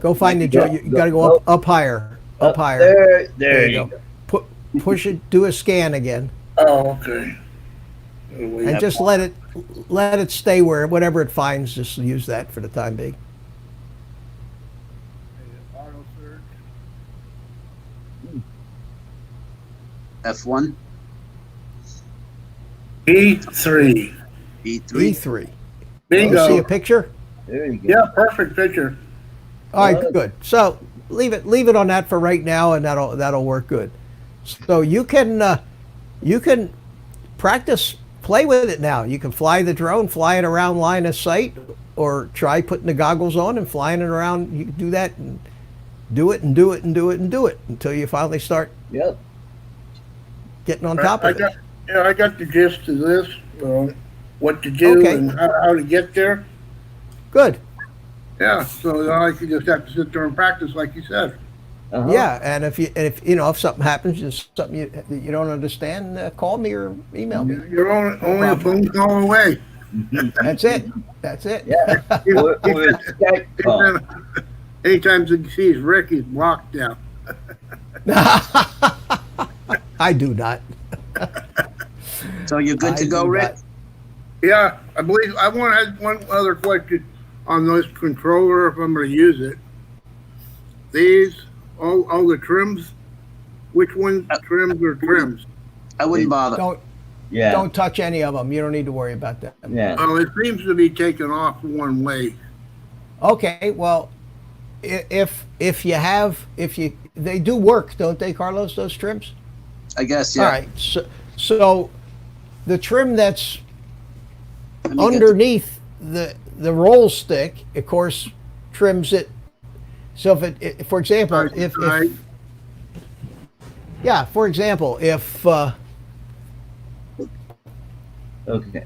go find the drone. You got to go up higher, up higher.
There you go.
Push it. Do a scan again,
Oh, okay. Wait.
and just let it stay where whatever it finds. Just use that for the time being.
Auto search.
F1,
E3.
E3.
E3.
Bingo.
See a picture?
There you go.
Yeah, perfect picture.
All right, good. So leave it on that for right now, and that'll work good. So you can practice, play with it now. You can fly the drone, fly it around line of sight, or try putting the goggles on and flying it around. You can do that and do it and do it and do it and do it until you finally start
Yep.
getting on top of it.
I got the gist of this, what to do
Okay.
and how to get there.
Good.
Yeah, so now I can just have to sit there and practice like you said.
Uh-huh.
Yeah, and if something happens, just something you don't understand, call me or email me.
You're only a phone call away.
That's it. That's it.
Yeah. Or a Skype call.
Anytime he sees Rick, he's blocked now.
I do not.
So you're good
I
to go,
do
Rick?
not.
Yeah, I believe I want to add one other question on this controller if I'm going to use it. These, all the trims, which ones trims are trims?
I wouldn't bother.
Yeah.
Don't touch any of them. You don't need to worry about that.
Yeah.
Oh, it seems to be taken off one way.
Okay, well, if they do work, don't they, Carlos? Those trims.
I guess, yeah.
All right. So the trim that's
Let me get
underneath the roll stick, of course, trims it. So if for example,
Side to side.
for example,
Okay.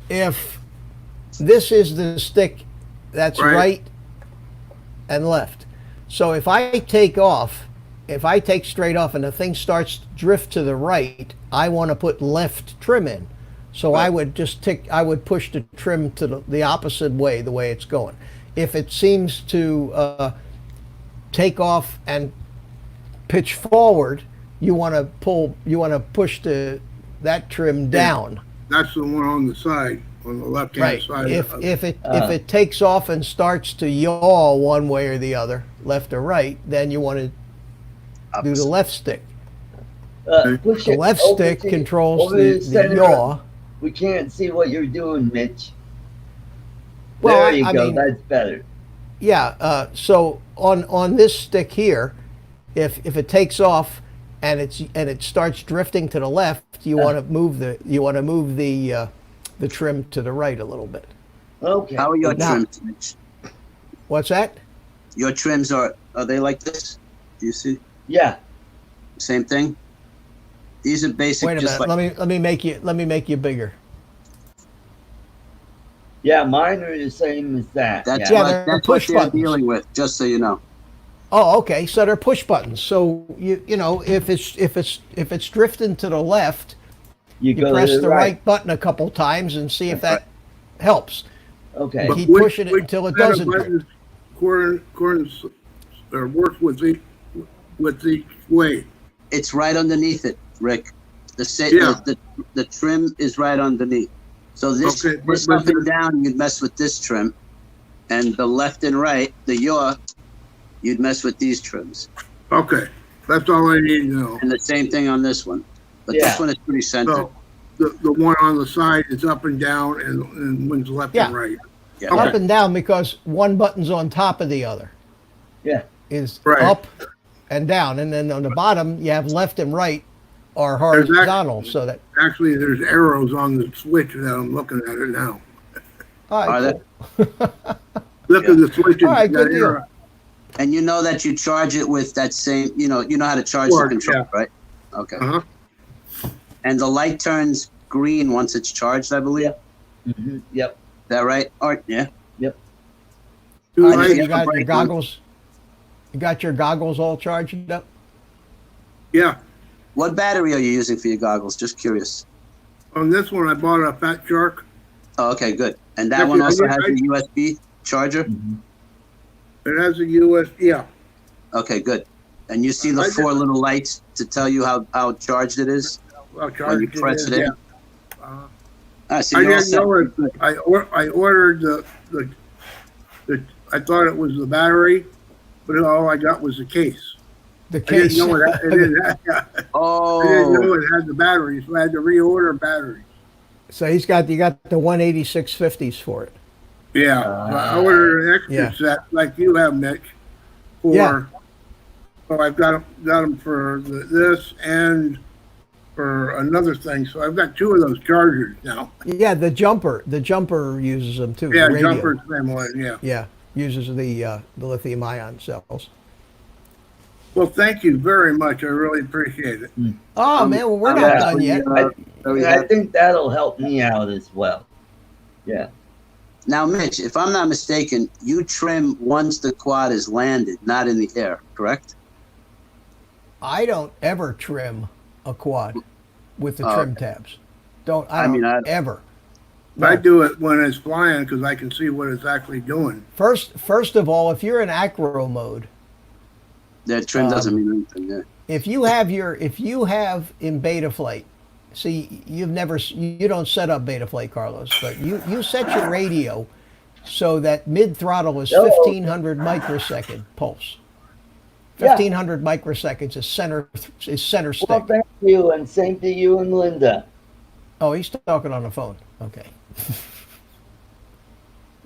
if this is the stick that's
Right.
right and left. So if I take straight off and the thing starts to drift to the right, I want to put left trim in. So I would push the trim to the opposite way, the way it's going. If it seems to take off and pitch forward, you want to push that trim down.
That's the one on the side, on the left-hand side.
If it takes off and starts to yaw one way or the other, left or right, then you want to do the left stick.
Push
The
it
left
over
stick
to-
controls
over to
the
center.
yaw.
We can't see what you're doing, Mitch.
Well,
There you
I
go.
mean-
That's better.
Yeah. So on this stick here, if it takes off and it starts drifting to the left, you want to move the trim to the right a little bit.
Okay.
How are your
Now-
trims, Mitch?
What's that?
Your trims are they like this? Do you see?
Yeah.
Same thing? These are basic,
Wait a
just
minute.
like
Let me make you bigger.
Yeah, mine are the same as that.
That's
Yeah,
what
they're
that's
push
what they're
buttons.
dealing with. Just so you know.
Oh, okay. So they're push buttons. So you know if it's drifting to the left,
You
you
go
press
to
the right button a couple times and see if that helps.
Okay.
Keep pushing it until it
set of
doesn't drift.
buttons Corns or work with each way.
It's right underneath it, Rick.
Yeah.
The trim is right underneath. So this
Okay,
this
but
up and down, you'd mess with this trim, and the left and right, the yaw, you'd mess with these trims.
Okay, that's all I need to know.
And the same thing on this one, but
Yeah.
this one is pretty centered.
So the one on the side is up and down, and one's left
Yeah.
and right.
Yeah.
Okay.
Up and down because one button's on top of the other.
Yeah.
Is
Right.
up and down, and then on the bottom you have left and right are horizontal. So that
Actually, there's arrows on the switch that I'm looking at it now.
all
Are
right,
there?
cool.
Look at the switch.
All right, good deal.
And you know that you charge it with that same, you know how to charge
Sure,
the control,
yeah.
right? Okay.
Uh-huh.
And the light turns green once it's charged, I believe.
Mhm. Yep.
Is that right? Art? Yeah.
Two
All right,
lights.
you got your
break
goggles. You got your goggles all charged up.
Yeah.
What battery are you using for your goggles? Just curious.
On this one, I bought a Fat Shark.
Oh, okay, good. And that
That's
one
the
also
other
has a
side?
USB charger?
It has a US. Yeah.
Okay, good. And you see the
I
four
did-
little lights to tell you how charged it is?
Well,
When you
charged it
press
is,
it in?
yeah.
So
I
you're all
didn't
set.
know it. I ordered the I thought it was the battery, but all I got was the case.
The
I
case.
didn't know it didn't have, I didn't know
Oh,
it had the batteries, so I had to reorder batteries.
So you got the 18650s for it.
Yeah, I ordered an extra
Yeah.
set like you have, Mitch. For
Yeah.
so I've got them for this and for another thing. So I've got two of those chargers now.
Yeah, the jumper uses them too.
Yeah,
the radio.
jumpers, same way. Yeah.
Yeah, uses the lithium ion cells.
Well, thank you very much. I really appreciate it.
Oh man, well we're
I'm
not
yeah,
done yet.
very
I
happy.
think that'll help me out as well. Yeah.
Now, Mitch, if I'm not mistaken, you trim once the quad is landed, not in the air, correct?
I don't ever trim a quad with the
Oh,
trim
okay.
tabs. Don't
I mean,
ever.
I
No.
do it when it's flying because I can see what it's actually doing.
First of all, if you're in acro mode,
That trim doesn't mean anything. Yeah.
if you have in Betaflight, see you don't set up Betaflight, Carlos, but you set your radio so that mid throttle is 1500 microsecond pulse.
Yeah.
1500 microseconds is center stick.
Well, thank you, and same to you and Linda.
Oh, he's talking on the phone. Okay.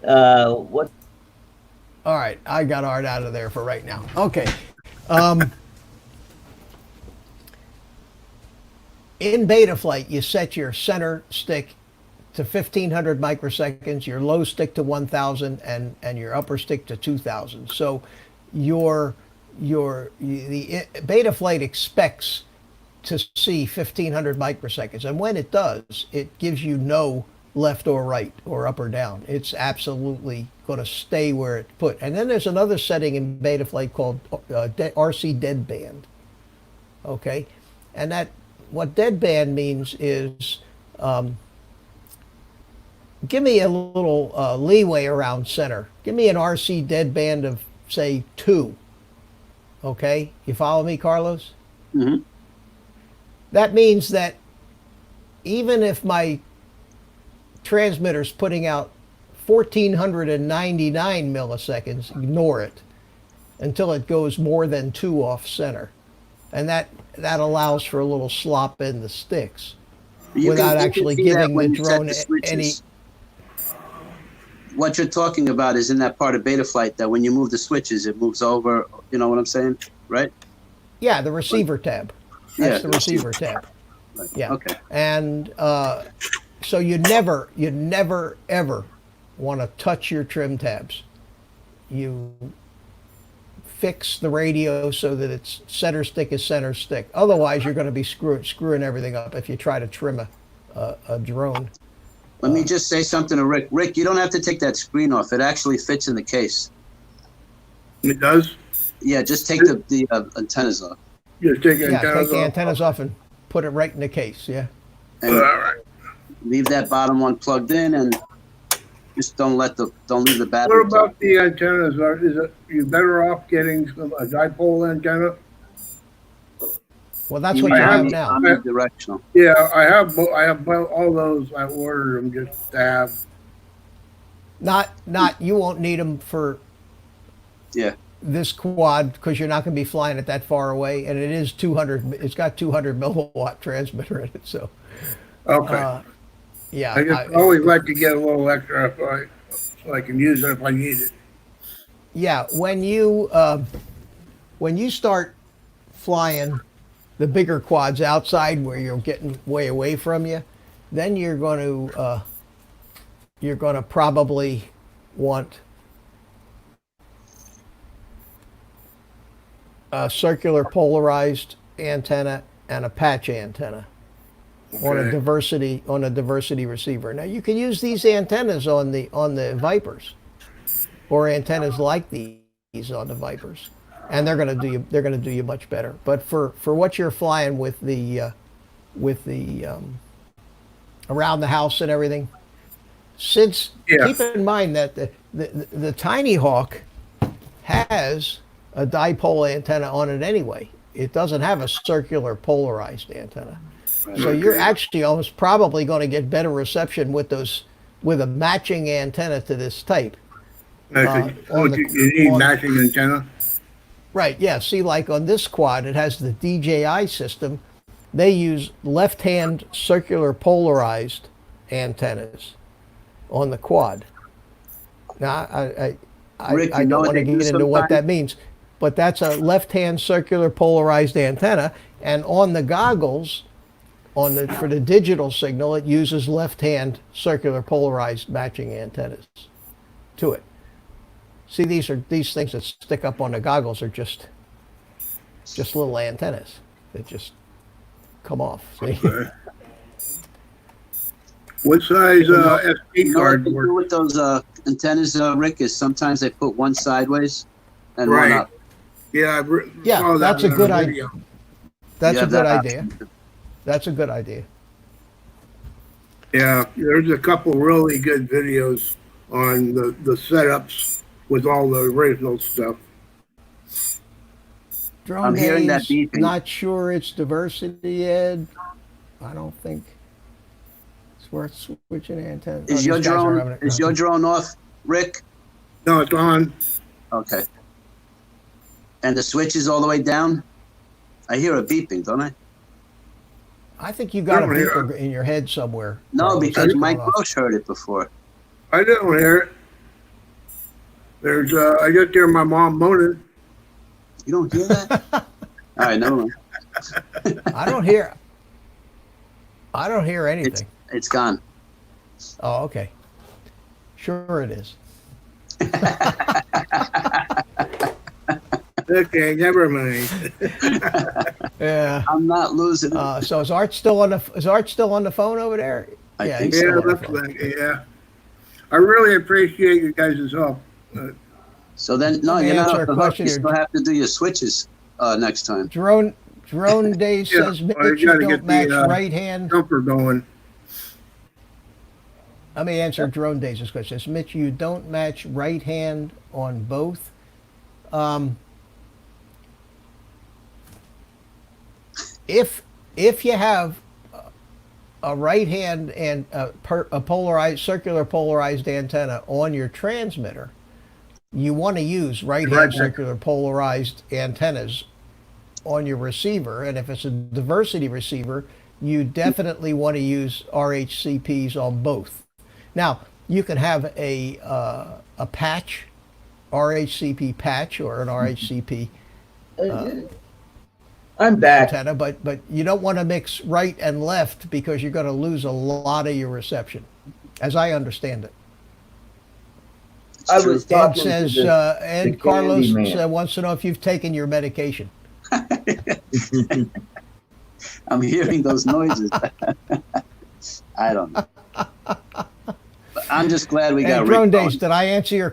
What?
All right, I got Art out of there for right now. Okay. In Betaflight, you set your center stick to 1500 microseconds, your low stick to 1000, and your upper stick to 2000. So the Betaflight expects to see 1500 microseconds, and when it does, it gives you no left or right or up or down. It's absolutely going to stay where it's put. And then there's another setting in Betaflight called RC deadband. Okay, and what deadband means is give me a little leeway around center. Give me an RC deadband of say 2. Okay, you follow me, Carlos?
Mm-hmm.
That means that even if my transmitter's putting out 1499 milliseconds, ignore it until it goes more than 2 off center. And that allows for a little slop in the sticks without actually
see that
giving the
when you set
drone
the switches.
any.
What you're talking about is in that part of Betaflight that when you move the switches, it moves over. You know what I'm saying, right?
Yeah, the receiver tab.
Yeah,
That's the receiver tab.
Right.
Yeah.
Okay.
And so you never ever want to touch your trim tabs. You fix the radio so that its center stick is center stick. Otherwise, you're going to be screwing everything up if you try to trim a drone.
Let me just say something to Rick. Rick, you don't have to take that screen off. It actually fits in the case.
It does?
Yeah, just take the antennas off.
Just take
Yeah,
antennas
take the
off.
antennas off and put it right in the case, yeah.
And
All right.
leave that bottom one plugged in, and just don't leave the battery.
What about the antennas? You better off getting a dipole antenna?
Well, that's what you have now.
Omnidirectional.
Yeah, I have all those. I ordered them just to have.
You won't need them for
Yeah.
this quad because you're not going to be flying it that far away, and it is 200. It's got 200 milliwatt transmitter in it, so
Okay.
yeah.
I just always like to get a little extra so I can use it if I need it.
Yeah, when you start flying the bigger quads outside where you're getting way away from you, then you're going to probably want a circular polarized antenna and a patch antenna on a diversity receiver. Now you can use these antennas on the Vipers or antennas like these on the Vipers, and they're going to do you much better. But for what you're flying with the around the house and everything, keep in mind that the Tynyhawk has a dipole antenna on it anyway. It doesn't have a circular polarized antenna. So you're actually almost probably going to get better reception with a matching antenna to this type.
You need matching antenna?
Right, yeah. See, like on this quad, it has the DJI system. They use left-hand circular polarized antennas on the quad. Now, I don't want to get into what that means, but that's a left-hand circular polarized antenna, and on the goggles, for the digital signal, it uses left-hand circular polarized matching antennas to it. See, these things that stick up on the goggles are just little antennas that just come off. See?
Okay. What size SD card
What they do with those antennas, Rick, is sometimes they put one sideways and one up.
Yeah,
Yeah, that's a good idea. That's a good idea.
Option.
That's a good idea.
Yeah, there's a couple really good videos on the setups with all the original stuff.
Drone
I'm hearing that
days,
beeping.
not sure it's diversity, Ed. I don't think it's worth switching antennas.
Is your drone off, Rick?
No, it's on.
Okay. And the switch is all the way down? I hear a beeping, don't I?
I think you got a
I don't hear
beeper in your head somewhere.
No,
Carlos.
because
That's
Mike
going off.
Grosh heard it before.
I don't hear it. There's I just hear my mom moaning.
You don't hear that? All right, never mind.
I don't hear anything.
It's gone.
Oh, okay. Sure it is.
Okay, never mind.
Yeah.
I'm not losing it.
So is Art still on the phone over there?
I think
he's
Yeah,
still on the
looks
phone.
like yeah. I really appreciate you guys' help.
So then, no,
Let me
you're not
answer
off
a
the hook.
question
You
here.
still have to do your switches next time.
Drone Days
Yeah,
says
well,
Mitch,
you
you
gotta
don't
get the,
match right hand.
Jumper going.
Let me answer Drone Days' question. Says, Mitch, you don't match right hand on both. If you have a right hand and a circular polarized antenna on your transmitter, you want to use right hand circular polarized antennas on your receiver. And if it's a diversity receiver, you definitely want to use RHCPs on both. Now, you can have a patch, RHCP patch, or an RHCP
I'm back.
antenna, but you don't want to mix right and left because you're going to lose a lot of your reception, as I understand it.
I was
Ed
talking
says,
to the
Ed Carlos
Candyman.
wants to know if you've taken your medication.
I'm hearing those noises. I don't know. I'm just glad we got
Hey, Drone
Rick
Days,
on.
did I answer your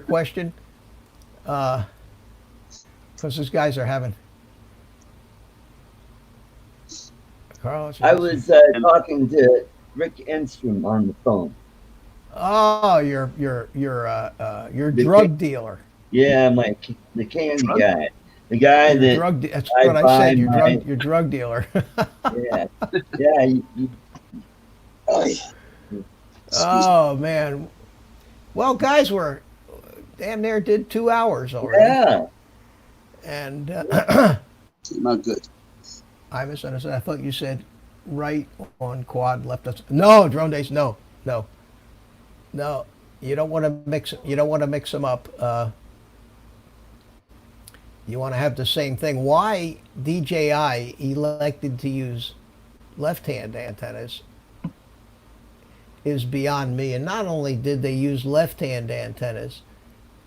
question? Because these guys are having. Carl,
I was talking to Rick Enstrom on the phone.
Oh, your
The
drug dealer.
Yeah, the candy
Drug?
guy, the guy
Your
that
drug. That's
I
what I
buy
said.
my-
Your drug dealer.
yeah, yeah. Oh,
Oh man. Well, guys, we're damn near did 2 hours already.
yeah.
And
Not good.
I misunderstood. I thought you said right on quad, left. No, Drone Days. No. You don't want to mix. You don't want to mix them up. You want to have the same thing. Why DJI elected to use left-hand antennas is beyond me. And not only did they use left-hand antennas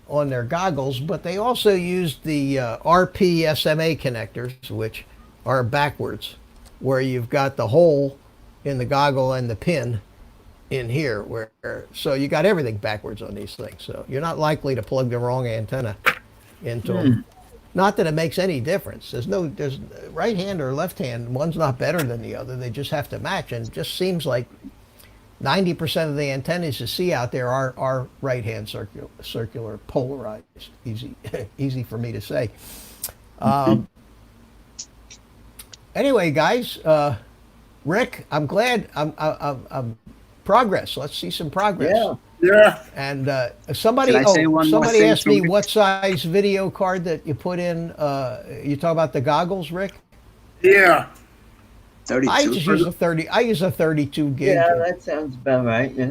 on their goggles, but they also used the RP SMA connectors, which are backwards, where you've got the hole in the goggle and the pin in here. So you got everything backwards on these things. So you're not likely to plug the wrong antenna into them. Not that it makes any difference. There's right hand or left hand. One's not better than the other. They just have to match. And it just seems like 90% of the antennas you see out there are right hand circular polarized. Easy for me to say. Anyway, guys, Rick, I'm glad. I'm progress. Let's see some progress.
Yeah.
Yeah,
And somebody
Can I say one more
somebody
thing
asked
to
me
Rick?
what size video card that you put in. You talk about the goggles, Rick?
yeah.
32.
I just use a 30. I use a 32 gig.
Yeah, that sounds about right. Yeah.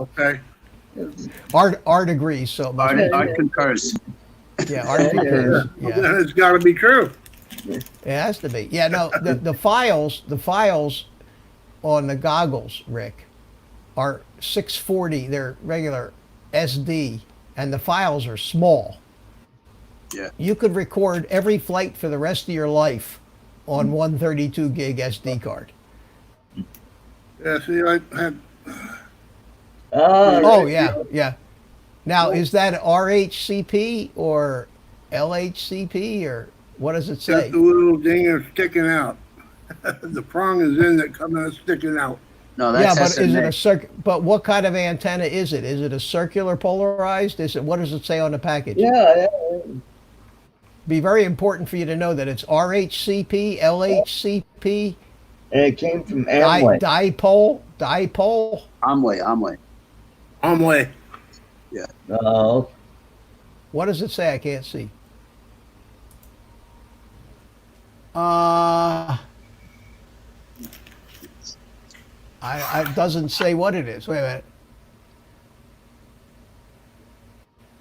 Okay.
Art agrees. So it must be-
Art concurs.
yeah, Art concurs. Yeah,
Then it's got to be true.
it has to be. Yeah, no, the files on the goggles, Rick, are 640. They're regular SD, and the files are small.
Yeah.
You could record every flight for the rest of your life on one 32 gig SD card.
Yeah, see, I had,
Oh yeah. Now is that RHCP or LHCP or what does it
got
say?
the little dinger sticking out. The prong is in that coming out sticking out.
No,
Yeah,
that's
but is it
SMA.
But what kind of antenna is it? Is it a circular polarized? What does it say on the package?
Yeah.
Be very important for you to know that it's RHCP, LHCP,
And it came from Amway.
dipole.
Amway.
On way.
Oh,
What does it say? I can't see. It doesn't say what it is. Wait a minute.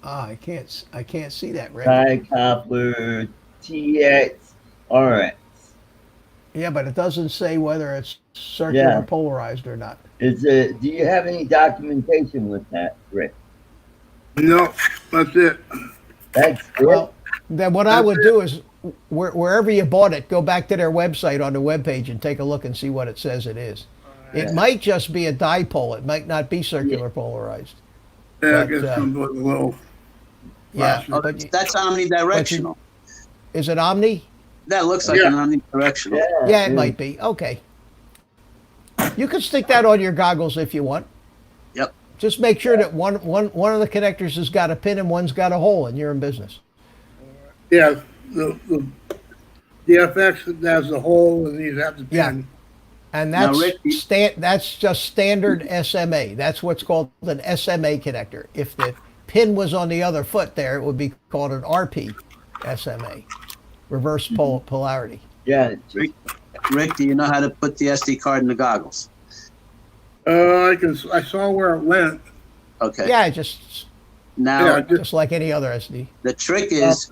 I can't see that, Rick.
Tri-Copper TX RX.
Yeah, but it doesn't say whether it's circular
Yeah.
polarized or not.
Do you have any documentation with that, Rick?
No, that's it.
That's good.
Well, then what I would do is wherever you bought it, go back to their website on the webpage and take a look and see what it says it is. It might just be a dipole. It might not be circular polarized.
Yeah, I
But,
guess comes with a little.
Yeah,
Oh,
but
that's omnidirectional.
is it Omni?
That looks like
Yeah.
an omnidirectional.
Yeah, it might be. Okay. You can stick that on your goggles if you want.
Yep.
Just make sure that one of the connectors has got a pin and one's got a hole, and you're in business.
Yeah, the FX has the hole and these have the
Yeah.
pin.
And
Now,
that's
Rick,
that's just standard SMA. That's what's called an SMA connector. If the pin was on the other foot there, it would be called an RP SMA, reverse polarity.
Yeah.
Rick, do you know how to put the SD card in the goggles?
I saw where it went.
Okay.
Yeah, just
Now,
Yeah,
just like any other SD.
the trick is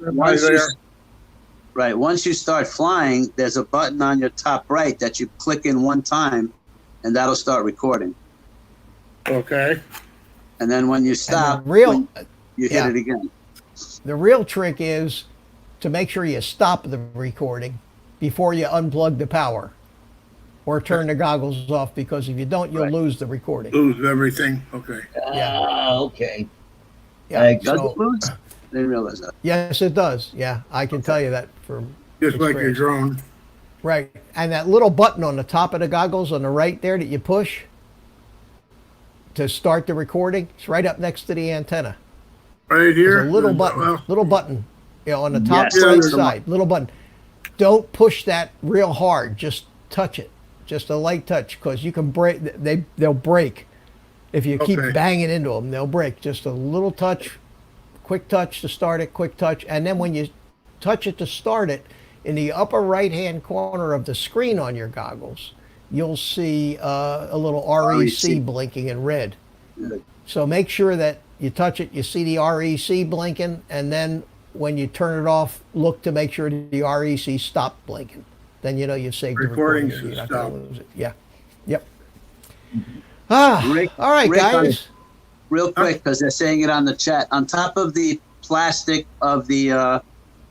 Right
once you start flying, there's a button on your top right that you click in one time, and that'll start recording.
Okay.
And then when you stop,
real-
you hit
yeah.
it again.
The real trick is to make sure you stop the recording before you unplug the power. or turn the goggles off, because if you don't, you'll
Right.
lose the recording.
Lose everything. Okay.
Okay.
Yeah.
Does
So,
it lose? Didn't realize that.
yes, it does. Yeah, I can tell you that from
Just like your
experience.
drone.
Right. And that little button on the top of the goggles on the right there that you push to start the recording, it's right up next to the antenna.
Right here.
There's a little
Well,
button, on the top
Yes.
right
Yeah, there's a-
side, little button. Don't push that real hard. Just touch it. Just a light touch, because you can break. They'll break if you keep
Okay.
banging into them. They'll break. Just a little touch, quick touch to start it, quick touch, and then when you touch it to start it, in the upper right-hand corner of the screen on your goggles, you'll see a little REC blinking in red. So make sure that you touch it, you see the REC blinking, and then when you turn it off, look to make sure the REC stopped blinking. Then you know you've saved the recording.
Recording
You're not
stopped.
gonna lose it. Yeah. Yep.
Rick-
All right,
Rick,
guys.
Real quick, because they're saying it on the chat. On top of the plastic of the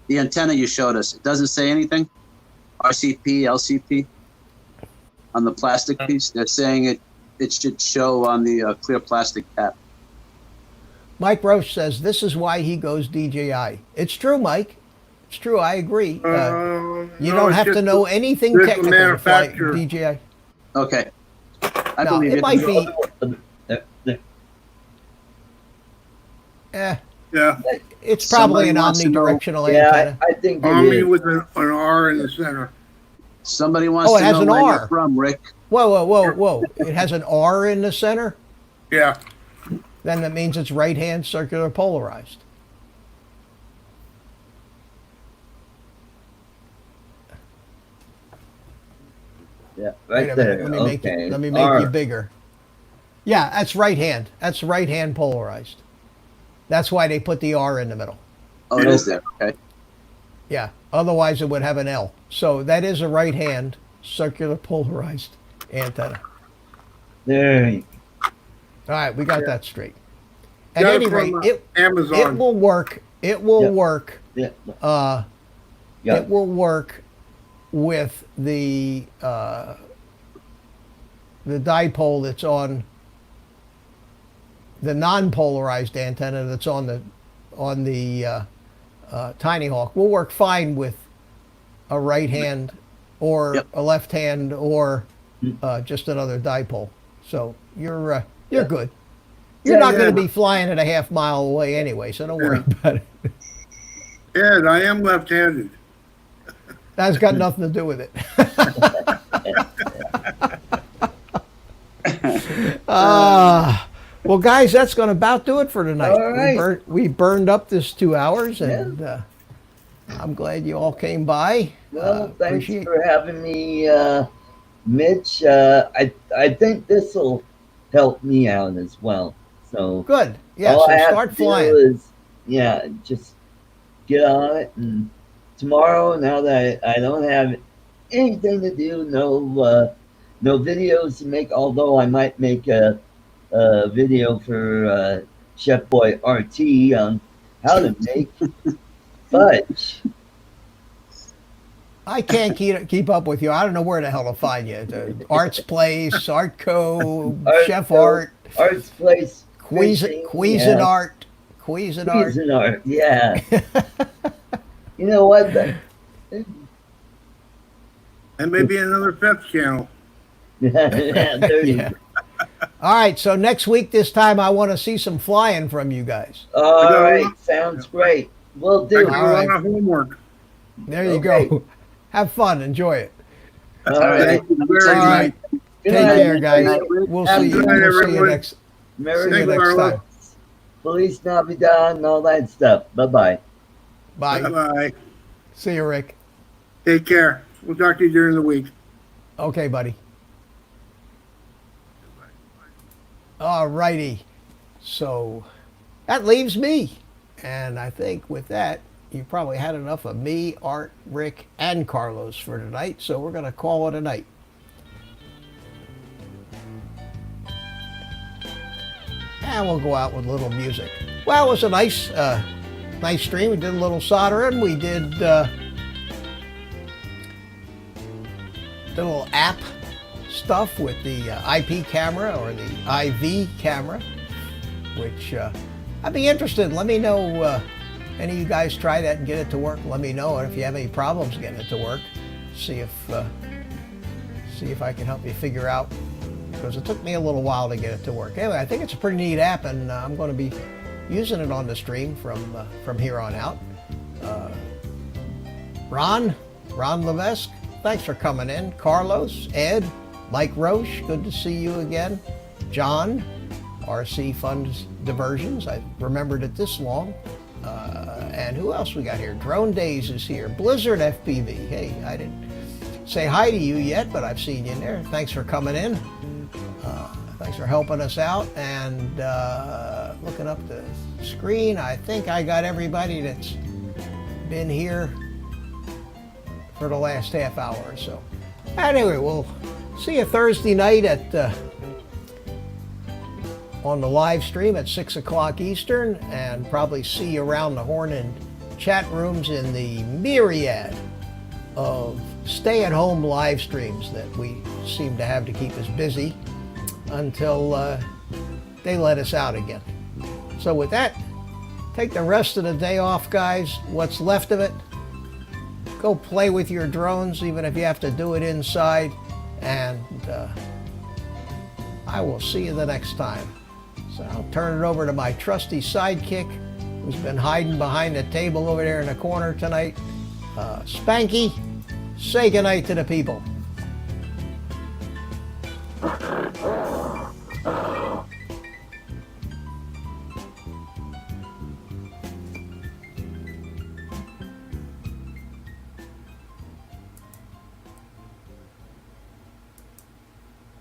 antenna you showed us, it doesn't say anything. RCP, LCP on the plastic piece. They're saying it should show on the clear plastic cap.
Mike Roche says this is why he goes DJI. It's true, Mike. It's true. I agree. You
no,
don't
it's
have to
just
know
the-
anything
just the
technical to fly
manufacturer.
DJI.
Okay. I
No,
believe
it
you.
might be.
Yeah.
It's probably
Somebody
an
wants to know-
omnidirectional
Yeah,
antenna.
I think it
Omni
is.
with an R in the center.
Somebody wants
Oh, it
to
has
know
an
where
R.
you're from, Rick.
Whoa. It has an R in the center?
Yeah.
Then that means it's right-hand circular polarized.
Yeah,
Wait
right
a
there.
minute. Let me make
Okay.
it. Let me make
R.
you bigger. Yeah, that's right hand. That's right-hand polarized. That's why they put the R in the middle.
Oh, it is there. Okay.
Yeah. Otherwise, it would have an L. So that is a right-hand circular polarized antenna.
There you
All right, we got that straight. At
Got it
any
from,
rate, it
Amazon.
will work. It will
Yep.
work.
Yeah.
It will work with the dipole that's on the non-polarized antenna that's on the Tinyhawk. Will work fine with a right hand or
Yep.
a left hand or just another dipole. So you're good. You're
Yeah,
not going
yeah.
to be flying at a half mile away anyway, so don't worry about it.
Yeah, I am left-handed.
That's got nothing to do with it. Well, guys, that's going to about do it for tonight.
All right.
We burned up this 2 hours, and I'm glad you all came by.
Well, thanks
Appreciate-
for having me, Mitch. I think this will help me out as well. So
Good. Yeah,
all
so
I have
start
to do
flying.
is, just get on it. And tomorrow, now that I don't have anything to do, no videos to make. Although I might make a video for Chef Boy RT on how to make fudge.
I can't keep up with you. I don't know where the hell to find you. Art's Place, Artco, Chef Art,
Art's Place. Fishing,
Cuisinart.
Cuisinart, yeah. You know what?
And maybe another Pep channel.
There you
Yeah. All right, so next week this time I want to see some flying from you guys.
All right, sounds great. We'll
I
do.
got
All
a
right.
lot of homework.
There you
Okay.
go. Have fun. Enjoy it.
All
All right.
right.
Thank you very
All right.
much.
Good
Take
night.
care, guys.
night.
We'll
Have
see
a
you.
good
night,
We'll see you
everyone.
next.
Merry
See you
Thanks,
next
Marla.
time.
Feliz Navidad and all that stuff. Bye-bye.
Bye.
Bye-bye.
See you, Rick.
Take care. We'll talk to you during the week.
Okay, buddy. All righty. So that leaves me. And I think with that, you probably had enough of me, Art, Rick, and Carlos for tonight. So we're going to call it a night. And we'll go out with a little music. Well, it was a nice stream. We did a little soldering. We did a little app stuff with the IP camera or the IV camera, which I'd be interested. Let me know, any of you guys try that and get it to work. Let me know. And if you have any problems getting it to work, see if I can help you figure out, because it took me a little while to get it to work. Anyway, I think it's a pretty neat app, and I'm going to be using it on the stream from here on out. Ron Levesque, thanks for coming in. Carlos, Ed, Mike Roche, good to see you again. John, RC Funds Diversions, I remembered it this long. And who else we got here? Drone Days is here. Blizzard FPV, hey, I didn't say hi to you yet, but I've seen you in there. Thanks for coming in. Thanks for helping us out. And looking up the screen, I think I got everybody that's been here for the last half hour or so. Anyway, we'll see you Thursday night at on the live stream at 6 o'clock Eastern, and probably see you around the horn in chat rooms in the myriad of stay-at-home live streams that we seem to have to keep us busy until they let us out again. So with that, take the rest of the day off, guys. What's left of it, go play with your drones, even if you have to do it inside, and I will see you the next time. So I'll turn it over to my trusty sidekick, who's been hiding behind the table over there in the corner tonight. Spanky, say goodnight to the people.